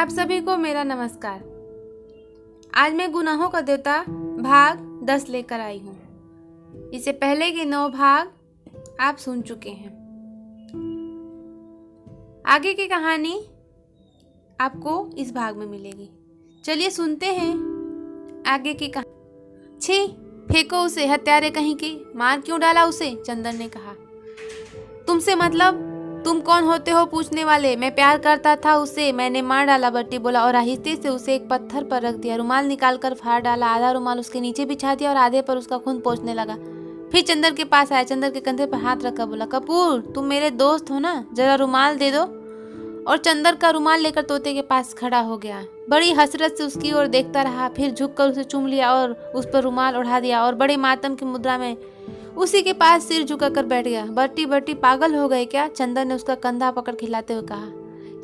आप सभी को मेरा नमस्कार। आज मैं गुनाहों का देवता भाग 10 लेकर आई हूँ। इससे पहले के 9 भाग आप सुन चुके हैं। आगे की कहानी आपको इस भाग में मिलेगी। चलिए सुनते हैं आगे की कहानी। छी, फेंको उसे, हत्यारे कहीं की, मार क्यों डाला उसे? चंदन ने कहा। तुमसे मतलब? तुम कौन होते हो पूछने वाले? मैं प्यार करता था उससे, मैंने मार डाला, बट्टी बोला और आहिस्ते से उसे एक पत्थर पर रख दिया। रुमाल निकालकर फाड़ डाला, आधा रुमाल उसके नीचे बिछा दिया और आधे पर उसका खून पोंछने लगा। फिर चंदर के पास आया, चंदर के कंधे पर हाथ रखकर बोला, कपूर तुम मेरे दोस्त हो ना, जरा रुमाल दे दो। और चंदर का रुमाल लेकर तोते के पास खड़ा हो गया। बड़ी हसरत से उसकी ओर देखता रहा, फिर झुककर उसे चूम लिया और उस पर रुमाल उड़ा दिया और बड़े मातम की मुद्रा में उसी के पास सिर झुकाकर बैठ गया। बट्टी बट्टी पागल हो गए क्या? चंदर ने उसका कंधा पकड़ खिलाते हुए कहा।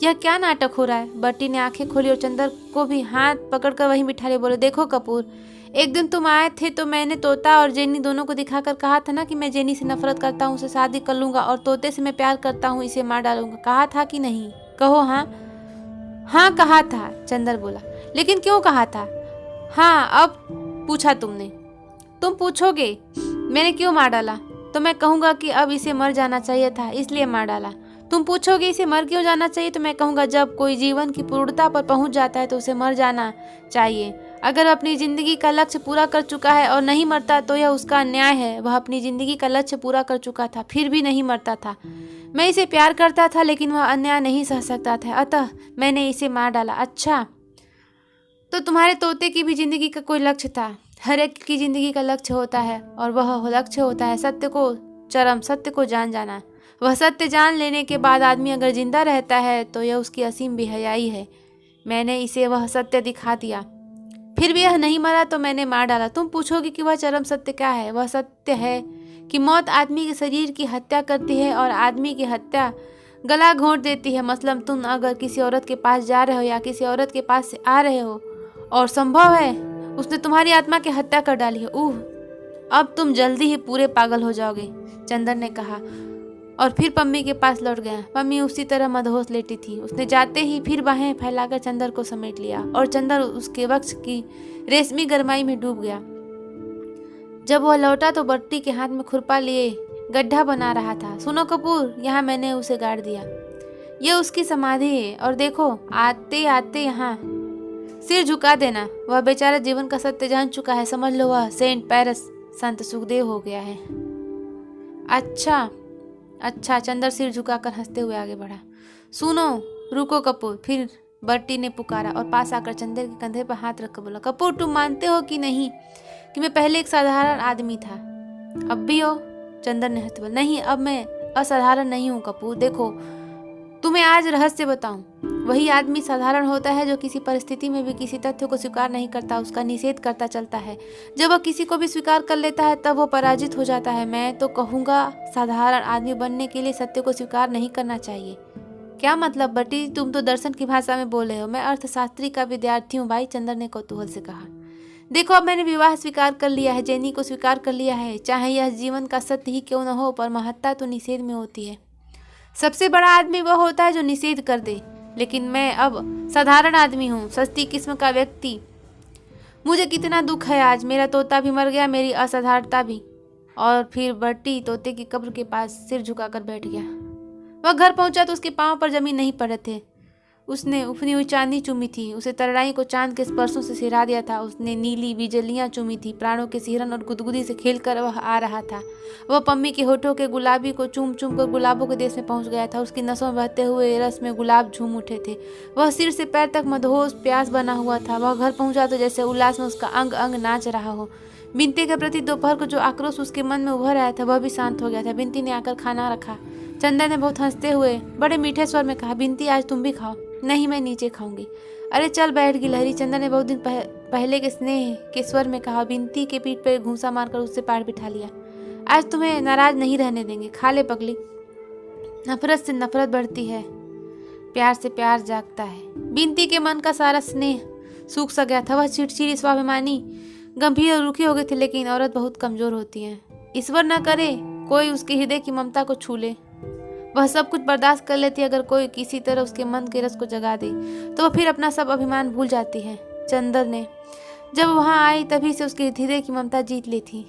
यह क्या नाटक हो रहा है? बट्टी ने आंखें खोली और चंदर को भी हाथ पकड़कर वहीं बिठा लिया। बोले, देखो कपूर, एक दिन तुम आए थे तो मैंने तोता और जेनी दोनों को दिखाकर कहा था ना कि मैं जेनी से नफरत करता हूँ, उसे शादी कर लूंगा और तोते से मैं प्यार करता हूँ, इसे मार डालूंगा। कहा था कि नहीं? कहो हाँ। हाँ कहा था, चंदर बोला। लेकिन क्यों कहा था? हाँ अब पूछा तुमने, तुम पूछोगे मैंने क्यों मार डाला, तो मैं कहूँगा कि अब इसे मर जाना चाहिए था इसलिए मार डाला। तुम पूछोगे इसे मर क्यों जाना चाहिए, तो मैं कहूँगा जब कोई जीवन की पूर्णता पर पहुँच जाता है तो उसे मर जाना चाहिए। अगर वह अपनी ज़िंदगी का लक्ष्य पूरा कर चुका है और नहीं मरता तो यह उसका अन्याय है। वह अपनी ज़िंदगी का लक्ष्य पूरा कर चुका था फिर भी नहीं मरता था। मैं इसे प्यार करता था लेकिन वह अन्याय नहीं सह सकता था, अतः मैंने इसे मार डाला। अच्छा, तो तुम्हारे तोते की भी ज़िंदगी का कोई लक्ष्य था? हर एक की ज़िंदगी का लक्ष्य होता है और वह लक्ष्य होता है सत्य को, चरम सत्य को जान जाना। वह सत्य जान लेने के बाद आदमी अगर जिंदा रहता है तो यह उसकी असीम बेहयाई है। मैंने इसे वह सत्य दिखा दिया, फिर भी यह नहीं मरा तो मैंने मार डाला। तुम पूछोगे कि वह चरम सत्य क्या है? वह सत्य है कि मौत आदमी के शरीर की हत्या करती है और आदमी की हत्या गला घोंट देती है। मसलन तुम अगर किसी औरत के पास जा रहे हो या किसी औरत के पास से आ रहे हो और संभव है उसने तुम्हारी आत्मा की हत्या कर डाली है, अब तुम जल्दी ही पूरे पागल हो जाओगे, चंदर ने कहा और फिर पम्मी के पास लौट गया। पम्मी उसी तरह मदहोश लेटी थी। उसने जाते ही फिर बाहें फैलाकर चंदर को समेट लिया और चंदर उसके वक्ष की रेशमी गरमाई में डूब गया। जब वह लौटा तो बट्टी के हाथ में खुरपा लिए गड्ढा बना रहा था। सुनो कपूर, यहाँ मैंने उसे गाड़ दिया, यह उसकी समाधि है और देखो आते आते यहाँ सिर झुका देना। वह बेचारा जीवन का सत्य जान चुका है, समझ लो वह सेंट पैरस संत सुखदेव हो गया है। अच्छा, चंदर सिर झुकाकर हंसते हुए आगे बढ़ा। सुनो, रुको कपूर, फिर बट्टी ने पुकारा और पास आकर चंदर के कंधे पर हाथ रखकर बोला, कपूर तुम मानते हो कि नहीं कि मैं पहले एक साधारण आदमी था? अब भी हो? चंदर ने हंसते बोला, नहीं अब मैं असाधारण नहीं हूँ कपूर। देखो तुम्हें आज रहस्य बताऊं, वही आदमी साधारण होता है जो किसी परिस्थिति में भी किसी तथ्य को स्वीकार नहीं करता, उसका निषेध करता चलता है। जब वह किसी को भी स्वीकार कर लेता है तब वो पराजित हो जाता है। मैं तो कहूँगा साधारण आदमी बनने के लिए सत्य को स्वीकार नहीं करना चाहिए। क्या मतलब बट्टी, तुम तो दर्शन की भाषा में बोल रहे हो, मैं अर्थशास्त्री का विद्यार्थी हूँ भाई, चंदर ने कौतूहल से कहा। देखो अब मैंने विवाह स्वीकार कर लिया है, जेनी को स्वीकार कर लिया है, चाहे यह जीवन का सत्य ही क्यों न हो, पर महत्ता तो निषेध में होती है। सबसे बड़ा आदमी वह होता है जो निषेध कर दे, लेकिन मैं अब साधारण आदमी हूँ, सस्ती किस्म का व्यक्ति। मुझे कितना दुख है, आज मेरा तोता भी मर गया, मेरी असाधारणता भी। और फिर बट्टी तोते की कब्र के पास सिर झुकाकर बैठ गया। वह घर पहुंचा तो उसके पांव पर जमीन नहीं पड़े थे। उसने उफनी हुई चांदी चूमी थी, उसे तरड़ाई को चांद के स्पर्शों से सिरा दिया था। उसने नीली बिजलियां चूमी थी, प्राणों के सिहरन और गुदगुदी से खेलकर वह आ रहा था। वह पम्मी के होठों के गुलाबी को चूम चूम कर गुलाबों के देश में पहुंच गया था। उसकी नसों में बहते हुए रस में गुलाब झूम उठे थे। वह सिर से पैर तक मदहोश प्यास बना हुआ था। वह घर पहुंचा तो जैसे उल्लास में उसका अंग अंग नाच रहा हो। बिनती के प्रति दोपहर को जो आक्रोश उसके मन में उभर आया था वह भी शांत हो गया था। बिनती ने आकर खाना रखा। चंदर ने बहुत हंसते हुए बड़े मीठे स्वर में कहा, बिनती आज तुम भी खाओ। नहीं, मैं नीचे खाऊंगी। अरे चल बैठ गिलहरी, चंदर ने बहुत दिन पहले के स्नेह के स्वर में कहा। बिनती के पीठ पर घूंसा मारकर उससे पार बिठा लिया। आज तुम्हें नाराज नहीं रहने देंगे, खा ले पगली। नफरत से नफरत बढ़ती है, प्यार से प्यार जागता है। बिनती के मन का सारा स्नेह सूख सा गया था। वह चिड़चिड़ी, स्वाभिमानी, गंभीर और रुखी हो गई थी। लेकिन औरत बहुत कमजोर होती है, ईश्वर न करे कोई उसके हृदय की ममता को छू ले। वह सब कुछ बर्दाश्त कर लेती अगर कोई किसी तरह उसके मन के रस को जगा दे, तो वह फिर अपना सब अभिमान भूल जाती है। चंदर ने जब वहां आई तभी से उसके हृदय की ममता जीत ली थी,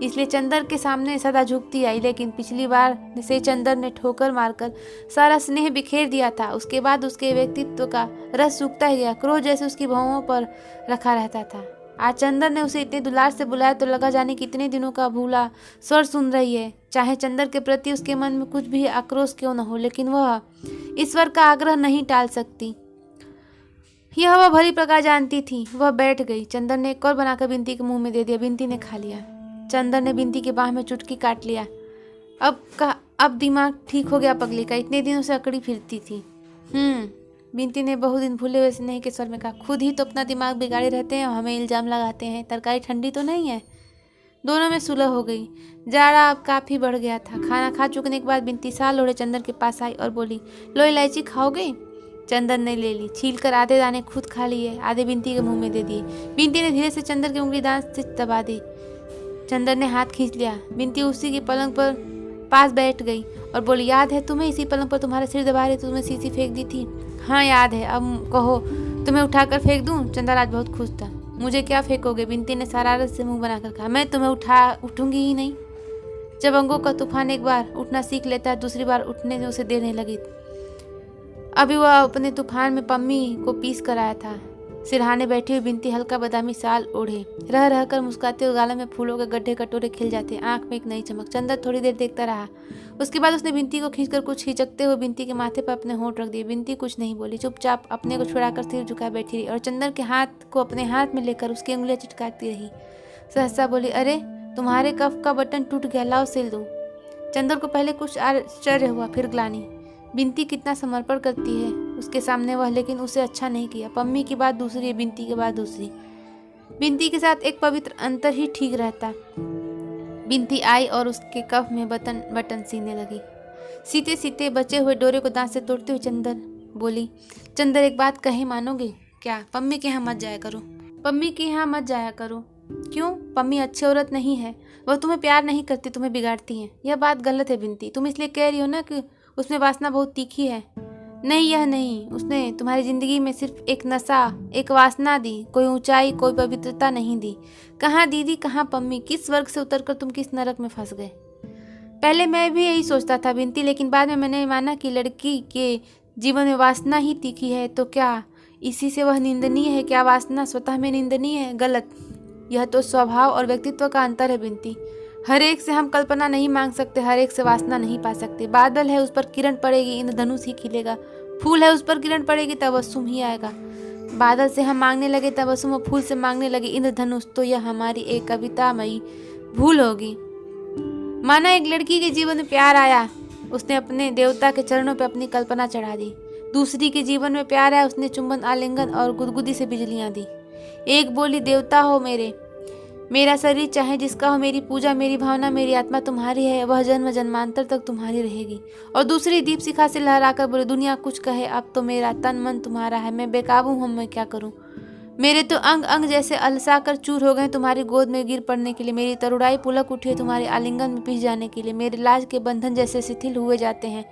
इसलिए चंदर के सामने सदा झुकती आई। लेकिन पिछली बार से चंदर ने ठोकर मारकर सारा स्नेह बिखेर दिया था। उसके बाद उसके व्यक्तित्व का रस सूखता ही गया, क्रोध जैसे उसकी भौहों पर रखा रहता था। आज चंदर ने उसे इतने दुलार से बुलाया तो लगा जाने कितने दिनों का भूला स्वर सुन रही है। चाहे चंदर के प्रति उसके मन में कुछ भी आक्रोश क्यों न हो, लेकिन वह ईश्वर का आग्रह नहीं टाल सकती, यह वह भली प्रकार जानती थी। वह बैठ गई। चंदर ने एक और बनाकर बिंती के मुंह में दे दिया। बिंती ने खा लिया। चंदर ने बिंती के बाह में चुटकी काट लिया। अब दिमाग ठीक हो गया पगली का, इतने दिनों से अकड़ी फिरती थी। बिंती ने बहुत दिन भूले हुए स्नेह के स्वर में कहा। खुद ही तो अपना दिमाग बिगाड़े रहते हैं और हमें इल्जाम लगाते हैं। तरकारी ठंडी तो नहीं है। दोनों में सुलह हो गई। जाड़ा अब काफ़ी बढ़ गया था। खाना खा चुकने के बाद बिंती साल ओढ़े चंदर के पास आई और बोली, लो इलायची खाओगे? चंदर ने ले ली। छीलकर आधे दाने खुद खा लिए, आधे बिंती के मुंह में दे दिए। बिंती ने धीरे से चंदर की उंगली दांत से दबा दी। चंदर ने हाथ खींच लिया। बिंती उसी के पलंग पर पास बैठ गई और बोली, याद है तुम्हें? इसी पलंग पर तुम्हारा सिर दबा रही तो तुम्हें शीशी फेंक दी थी। हाँ याद है। अब कहो तुम्हें उठाकर फेंक दूं? चंदर आज बहुत खुश था। मुझे क्या फेंकोगे? बिंती ने शरारत से मुंह बनाकर कहा। मैं तुम्हें उठूंगी ही नहीं। जब अंगों का तूफान एक बार उठना सीख लेता है, दूसरी बार उठने में उसे देर नहीं लगी। अभी वह अपने तूफान में पम्मी को पीस कर आया था। सिरहाने बैठी हुई बिंती हल्का बादामी साल ओढ़े रह रहकर मुस्कुराते और गालों में फूलों के गड्ढे कटोरे खिल जाते, आंख में एक नई चमक। चंदर थोड़ी देर देखता रहा। उसके बाद उसने बिंती को खींचकर कुछ हिचकते हुए बिंती के माथे पर अपने होंठ रख दिए। बिंती कुछ नहीं बोली, चुपचाप अपने को छुड़ाकर सिर झुकाए बैठी रही और चंदर के हाथ को अपने हाथ में लेकर उसकी उंगलियां चिटकाती रही। सहसा बोली, अरे तुम्हारे कफ का बटन टूट गया, लाओ सिल दूं। चंदर को पहले कुछ आश्चर्य हुआ, फिर ग्लानि। बिंती कितना समर्पण करती है उसके सामने वह, लेकिन उसे अच्छा नहीं किया। पम्मी की बात दूसरी है, बिंती की बात दूसरी। बिंती के साथ एक पवित्र अंतर ही ठीक रहता। बिंती आई और उसके कफ में बटन सीने लगी। सीते सीते बचे हुए डोरे को दांत से तोड़ते हुए चंदर बोली, चंदर एक बात कहे मानोगे क्या? पम्मी के यहाँ मत जाया करो। पम्मी के यहाँ मत जाया करो। क्यों? पम्मी अच्छी औरत नहीं है, वह तुम्हें प्यार नहीं करती, तुम्हें बिगाड़ती है। यह बात गलत है बिंती, तुम इसलिए कह रही हो ना कि उसमें वासना बहुत तीखी है। नहीं, यह नहीं। उसने तुम्हारी जिंदगी में सिर्फ एक नशा, एक वासना दी, कोई ऊंचाई, कोई पवित्रता नहीं दी। कहाँ दीदी, कहाँ पम्मी? किस स्वर्ग से उतरकर तुम किस नरक में फंस गए? पहले मैं भी यही सोचता था बिंती, लेकिन बाद में मैंने माना कि लड़की के जीवन में वासना ही तीखी है। तो क्या इसी से वह निंदनीय है? क्या वासना स्वतः में निंदनीय है? गलत। यह तो स्वभाव और व्यक्तित्व का अंतर है बिंती। हर एक से हम कल्पना नहीं मांग सकते, हर एक से वासना नहीं पा सकते। बादल है, उस पर किरण पड़ेगी, इंद्रधनुष ही खिलेगा। फूल है, उस पर किरण पड़ेगी, तबस्सुम ही आएगा। बादल से हम मांगने लगे तबस्सुम और फूल से मांगने लगे इंद्रधनुष, तो यह हमारी एक कवितामयी भूल होगी। माना एक लड़की के जीवन में प्यार आया, उसने अपने देवता के चरणों पर अपनी कल्पना चढ़ा दी। दूसरी के जीवन में प्यार आया, उसने चुंबन, आलिंगन और गुदगुदी से बिजलियां दी। एक बोली, देवता हो मेरा शरीर चाहे जिसका हो, मेरी पूजा, मेरी भावना, मेरी आत्मा तुम्हारी है, वह जन्म जन्मांतर तक तुम्हारी रहेगी। और दूसरी दीप शिखा से लहराकर बोले, दुनिया कुछ कहे, अब तो मेरा तन मन तुम्हारा है, मैं बेकाबू हूँ, मैं क्या करूँ? मेरे तो अंग अंग जैसे अलसा कर चूर हो गए तुम्हारी गोद में गिर पड़ने के लिए। मेरी तरुड़ाई पुलक उठी है तुम्हारे आलिंगन में पिस जाने के लिए। मेरे लाज के बंधन जैसे शिथिल हुए जाते हैं।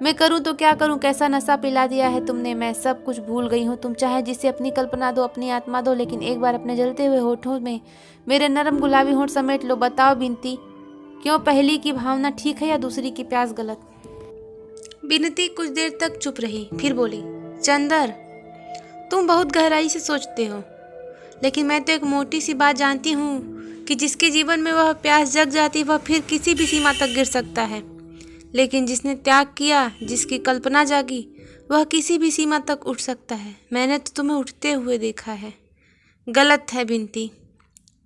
मैं करूं तो क्या करूं? कैसा नशा पिला दिया है तुमने। मैं सब कुछ भूल गई हूं। तुम चाहे जिसे अपनी कल्पना दो, अपनी आत्मा दो, लेकिन एक बार अपने जलते हुए होठों में मेरे नरम गुलाबी होठ समेट लो। बताओ बिनती, क्यों पहली की भावना ठीक है या दूसरी की प्यास गलत? बिनती कुछ देर तक चुप रही, फिर बोली, चंदर तुम बहुत गहराई से सोचते हो, लेकिन मैं तो एक मोटी सी बात जानती हूँ कि जिसके जीवन में वह प्यास जग जाती वह फिर किसी भी सीमा तक गिर सकता है, लेकिन जिसने त्याग किया, जिसकी कल्पना जागी, वह किसी भी सीमा तक उठ सकता है। मैंने तो तुम्हें उठते हुए देखा है। गलत है बिनती,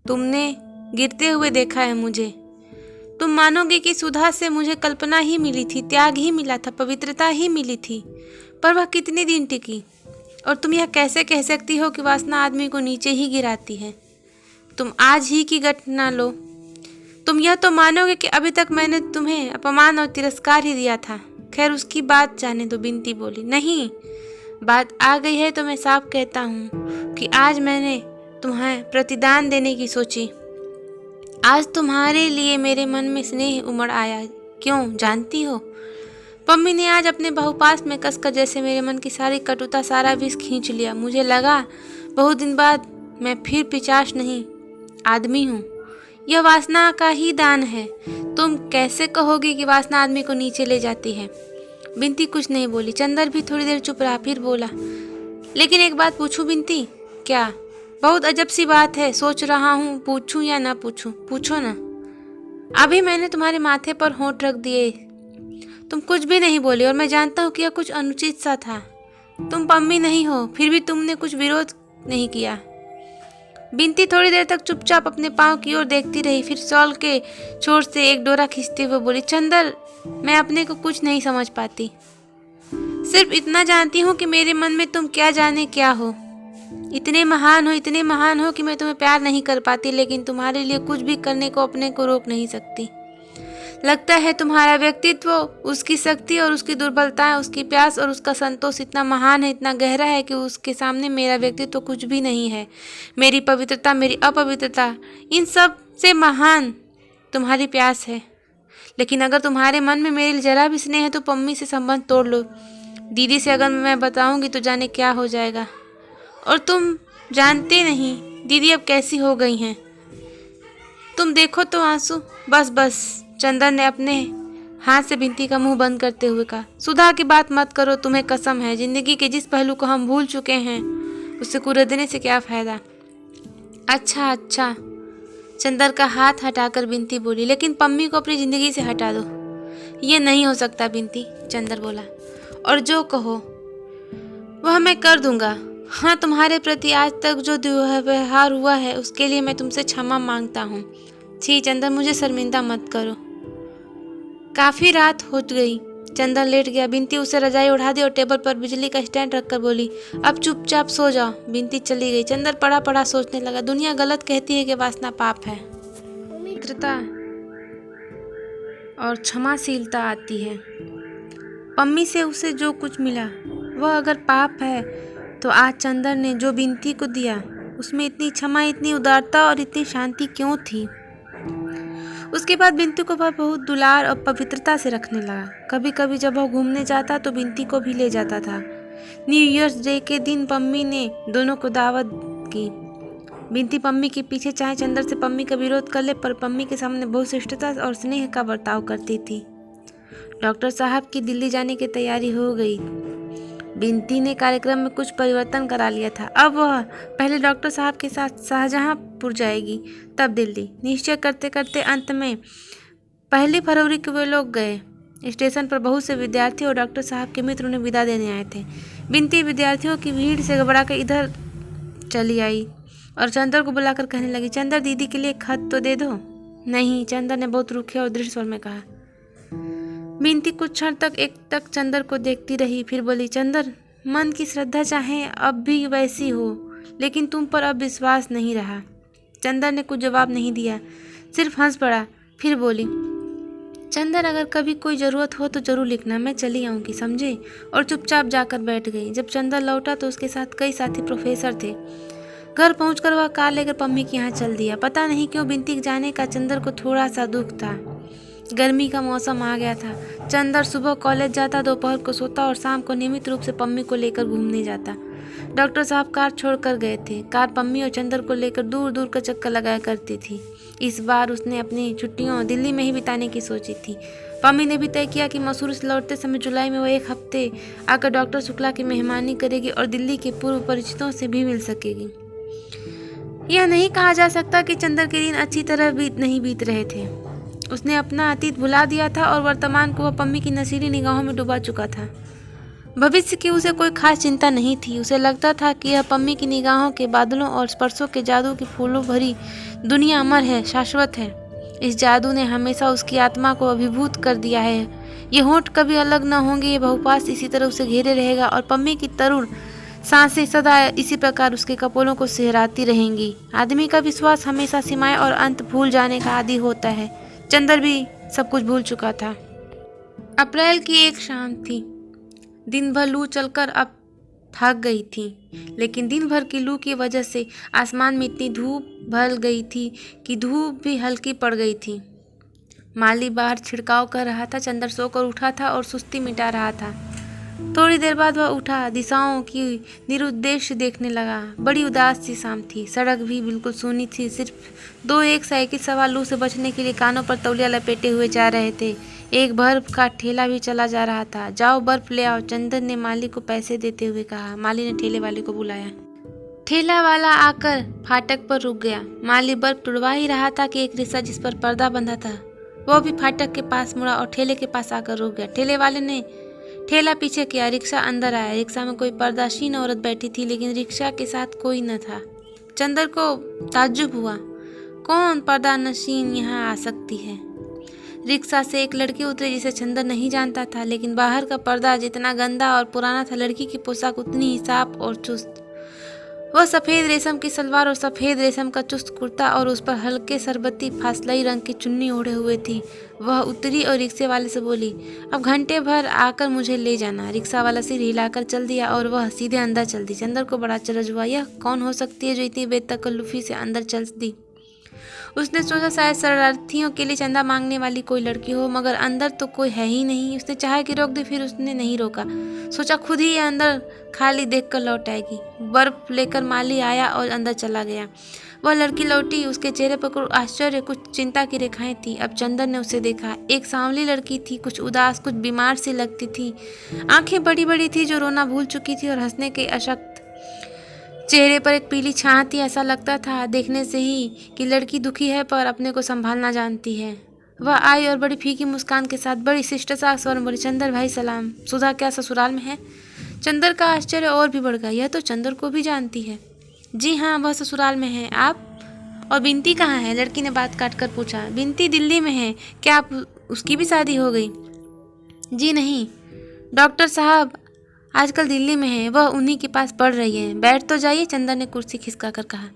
तुमने गिरते हुए देखा है मुझे। तुम मानोगे कि सुधा से मुझे कल्पना ही मिली थी, त्याग ही मिला था, पवित्रता ही मिली थी, पर वह कितने दिन टिकी? और तुम यह कैसे कह सकती हो कि वासना आदमी को नीचे ही गिराती है? तुम आज ही की घटना लो। तुम यह तो मानोगे कि अभी तक मैंने तुम्हें अपमान और तिरस्कार ही दिया था। खैर उसकी बात जाने दो। बिनती बोली, नहीं, बात आ गई है तो मैं साफ कहता हूँ कि आज मैंने तुम्हें प्रतिदान देने की सोची। आज तुम्हारे लिए मेरे मन में स्नेह उमड़ आया। क्यों जानती हो? पम्मी ने आज अपने बहुपास में कसकर जैसे मेरे मन की सारी कटुता, सारा विष खींच लिया। मुझे लगा बहुत दिन बाद मैं फिर पिशाच नहीं, आदमी हूँ। यह वासना का ही दान है। तुम कैसे कहोगी कि वासना आदमी को नीचे ले जाती है? बिंती कुछ नहीं बोली। चंदर भी थोड़ी देर चुप रहा, फिर बोला, लेकिन एक बात पूछूं बिंती? क्या? बहुत अजब सी बात है, सोच रहा हूँ पूछूं या ना पूछूं। पूछो ना। अभी मैंने तुम्हारे माथे पर होंठ रख दिए, तुम कुछ भी नहीं बोली, और मैं जानता हूँ कि यह कुछ अनुचित सा था। तुम पम्मी नहीं हो, फिर भी तुमने कुछ विरोध नहीं किया। बिंती थोड़ी देर तक चुपचाप अपने पाँव की ओर देखती रही, फिर शॉल के छोर से एक डोरा खींचते हुए बोली, चंदर, मैं अपने को कुछ नहीं समझ पाती। सिर्फ इतना जानती हूँ कि मेरे मन में तुम क्या जाने क्या हो। इतने महान हो कि मैं तुम्हें प्यार नहीं कर पाती, लेकिन तुम्हारे लिए कुछ भी करने को अपने को रोक नहीं सकती। लगता है तुम्हारा व्यक्तित्व, उसकी शक्ति और उसकी दुर्बलताएं, उसकी प्यास और उसका संतोष इतना महान है, इतना गहरा है कि उसके सामने मेरा व्यक्तित्व कुछ भी नहीं है। मेरी पवित्रता, मेरी अपवित्रता, इन सब से महान तुम्हारी प्यास है। लेकिन अगर तुम्हारे मन में मेरे लिए जरा भी स्नेह है तो पम्मी से संबंध तोड़ लो। दीदी से अगर मैं बताऊंगी तो जाने क्या हो जाएगा। और तुम जानते नहीं दीदी अब कैसी हो गई हैं। तुम देखो तो आंसू। बस बस, चंदन ने अपने हाथ से बिंती का मुंह बंद करते हुए कहा, सुधा की बात मत करो, तुम्हें कसम है। जिंदगी के जिस पहलू को हम भूल चुके हैं उससे कुरेदने से क्या फायदा। अच्छा अच्छा, चंदर का हाथ हटाकर बिंती बोली, लेकिन पम्मी को अपनी जिंदगी से हटा दो। ये नहीं हो सकता बिंती, चंदर बोला, और जो कहो वह मैं कर दूंगा। हाँ, तुम्हारे प्रति आज तक जो दुर्व्यवहार हुआ है उसके लिए मैं तुमसे क्षमा मांगता हूँ। छी चंदर, मुझे शर्मिंदा मत करो। काफी रात हो गई। चंदन लेट गया। बिंती उसे रजाई उड़ा दी और टेबल पर बिजली का स्टैंड रखकर बोली, अब चुपचाप सो जाओ। बिंती चली गई। चंदन पड़ा पड़ा सोचने लगा, दुनिया गलत कहती है कि वासना पाप है, मित्रता और क्षमाशीलता आती है। पम्मी से उसे जो कुछ मिला वह अगर पाप है तो आज चंदन ने जो बिंती को दिया उसमें इतनी क्षमा, इतनी उदारता और इतनी शांति क्यों थी? उसके बाद बिंती को वह बहुत दुलार और पवित्रता से रखने लगा। कभी कभी जब वह घूमने जाता तो बिंती को भी ले जाता था। न्यू ईयर्स डे के दिन पम्मी ने दोनों को दावत की। बिंती पम्मी के पीछे चाहे चंदर से पम्मी का विरोध कर ले, पर पम्मी के सामने बहुत शिष्टता और स्नेह का बर्ताव करती थी। डॉक्टर साहब की दिल्ली जाने की तैयारी हो गई। बिंती ने कार्यक्रम में कुछ परिवर्तन करा लिया था। अब वह पहले डॉक्टर साहब के साथ शाहजहांपुर जाएगी, तब दिल्ली। निश्चय करते करते अंत में 1 फरवरी को वे लोग गए। स्टेशन पर बहुत से विद्यार्थी और डॉक्टर साहब के मित्र उन्हें विदा देने आए थे। बिंती विद्यार्थियों की भीड़ से घबराकर इधर चली आई और चंदर को बुलाकर कहने लगी, चंदर, दीदी के लिए एक खत तो दे दो। नहीं, चंदर ने बहुत रूखे और दृढ़ स्वर में कहा। बिंती कुछ क्षण तक एकटक चंदर को देखती रही, फिर बोली, चंदर, मन की श्रद्धा चाहे अब भी वैसी हो, लेकिन तुम पर अब विश्वास नहीं रहा। चंदर ने कुछ जवाब नहीं दिया, सिर्फ हंस पड़ा। फिर बोली, चंदर, अगर कभी कोई ज़रूरत हो तो ज़रूर लिखना, मैं चली आऊँगी, समझे? और चुपचाप जाकर बैठ गई। जब चंदर लौटा तो उसके साथ कई साथी प्रोफेसर थे। घर पहुंचकर वह कार लेकर पम्मी के यहाँ चल दिया। पता नहीं क्यों बिंती के जाने का चंदर को थोड़ा सा दुख था। गर्मी का मौसम आ गया था। चंदर सुबह कॉलेज जाता, दोपहर को सोता और शाम को नियमित रूप से पम्मी को लेकर घूमने जाता। डॉक्टर साहब कार छोड़कर गए थे। कार पम्मी और चंदर को लेकर दूर दूर का चक्कर लगाया करती थी। इस बार उसने अपनी छुट्टियां दिल्ली में ही बिताने की सोची थी। पम्मी ने भी तय किया कि मसूरी से लौटते समय जुलाई में वो 1 हफ्ते आकर डॉक्टर शुक्ला की मेहमानी करेगी और दिल्ली के पूर्व परिचितों से भी मिल सकेगी। यह नहीं कहा जा सकता कि चंदर के दिन अच्छी तरह नहीं बीत रहे थे। उसने अपना अतीत भुला दिया था और वर्तमान को वह पम्मी की नशीली निगाहों में डुबा चुका था। भविष्य की उसे कोई खास चिंता नहीं थी। उसे लगता था कि यह पम्मी की निगाहों के बादलों और स्पर्शों के जादू की फूलों भरी दुनिया अमर है, शाश्वत है। इस जादू ने हमेशा उसकी आत्मा को अभिभूत कर दिया है। ये होंठ कभी अलग न होंगे, ये बहुपास इसी तरह उसे घेरे रहेगा और पम्मी की तरुण सांसें सदा इसी प्रकार उसके कपोलों को सिहराती रहेंगी। आदमी का विश्वास हमेशा सीमाएं और अंत भूल जाने का आदी होता है। चंदर भी सब कुछ भूल चुका था। अप्रैल की एक शाम थी। दिन भर लू चलकर अब थक गई थी, लेकिन दिन भर की लू की वजह से आसमान में इतनी धूप भर गई थी कि धूप भी हल्की पड़ गई थी। माली बाहर छिड़काव कर रहा था। चंदर सोकर उठा था और सुस्ती मिटा रहा था। थोड़ी देर बाद वह उठा, दिशाओं की निरुद्देश्य देखने लगा। बड़ी उदास सी शाम थी। सड़क भी बिल्कुल सूनी थी। सिर्फ दो एक साइकिल सवार लू से बचने के लिए कानों पर तौलिया लपेटे हुए जा रहे थे। एक बर्फ का ठेला भी चला जा रहा था। जाओ बर्फ ले आओ, चंदर ने माली को पैसे देते हुए कहा। माली ने ठेले वाले को बुलाया। ठेला वाला आकर फाटक पर रुक गया। माली बर्फ तुड़वा ही रहा था कि एक रिक्शा जिस पर पर्दा बंधा था वो भी फाटक के पास मुड़ा और ठेले के पास आकर रुक गया। ठेले वाले ने ठेला पीछे किया। रिक्शा अंदर आया। रिक्शा में कोई पर्दाशीन औरत बैठी थी, लेकिन रिक्शा के साथ कोई न था। चंदर को ताज्जुब हुआ, कौन पर्दानशीन यहाँ आ सकती है। रिक्शा से एक लड़की उतरी जिसे चंदर नहीं जानता था, लेकिन बाहर का पर्दा जितना गंदा और पुराना था, लड़की की पोशाक उतनी ही साफ और चुस्त। वह सफ़ेद रेशम की सलवार और सफ़ेद रेशम का चुस्त कुर्ता और उस पर हल्के सरबती फासलाई रंग की चुन्नी ओढ़े हुए थी। वह उतरी और रिक्शे वाले से बोली, अब घंटे भर आकर मुझे ले जाना। रिक्शा वाला सिर हिलाकर चल दिया और वह सीधे अंदर चल दी। चंदर को बड़ा अचरज हुआ, यह कौन हो सकती है जो इतनी बेतकल्लुफ़ी से अंदर चल दी। उसने सोचा शायद शरारतियों के लिए चंदा मांगने वाली कोई लड़की हो, मगर अंदर तो कोई है ही नहीं। उसने चाहा कि रोक दे, फिर उसने नहीं रोका। सोचा खुद ही यह अंदर खाली देखकर लौट आएगी। बर्फ लेकर माली आया और अंदर चला गया। वह लड़की लौटी। उसके चेहरे पर कुछ आश्चर्य, कुछ चिंता की रेखाएं थी। अब चंदर ने उसे देखा। एक सांवली लड़की थी, कुछ उदास, कुछ बीमार सी लगती थी। आंखें बड़ी बड़ी थी जो रोना भूल चुकी थी और हंसने के अशक्त। चेहरे पर एक पीली छां थी। ऐसा लगता था देखने से ही कि लड़की दुखी है पर अपने को संभालना जानती है। वह आई और बड़ी फीकी मुस्कान के साथ बड़ी शिष्टता स्वर में बोली, चंदर भाई सलाम। सुधा क्या ससुराल में है? चंदर का आश्चर्य और भी बढ़ गया। यह तो चंदर को भी जानती है। जी हाँ, वह ससुराल में है। आप? और बिनती कहाँ है? लड़की ने बात काट कर पूछा। बिनती दिल्ली में है। क्या आप उसकी भी शादी हो गई? जी नहीं, डॉक्टर साहब आजकल दिल्ली में है। वह उन्हीं के पास पढ़ रही है। बैठ तो जाइए, चंदर ने कुर्सी खिसका कर कहा।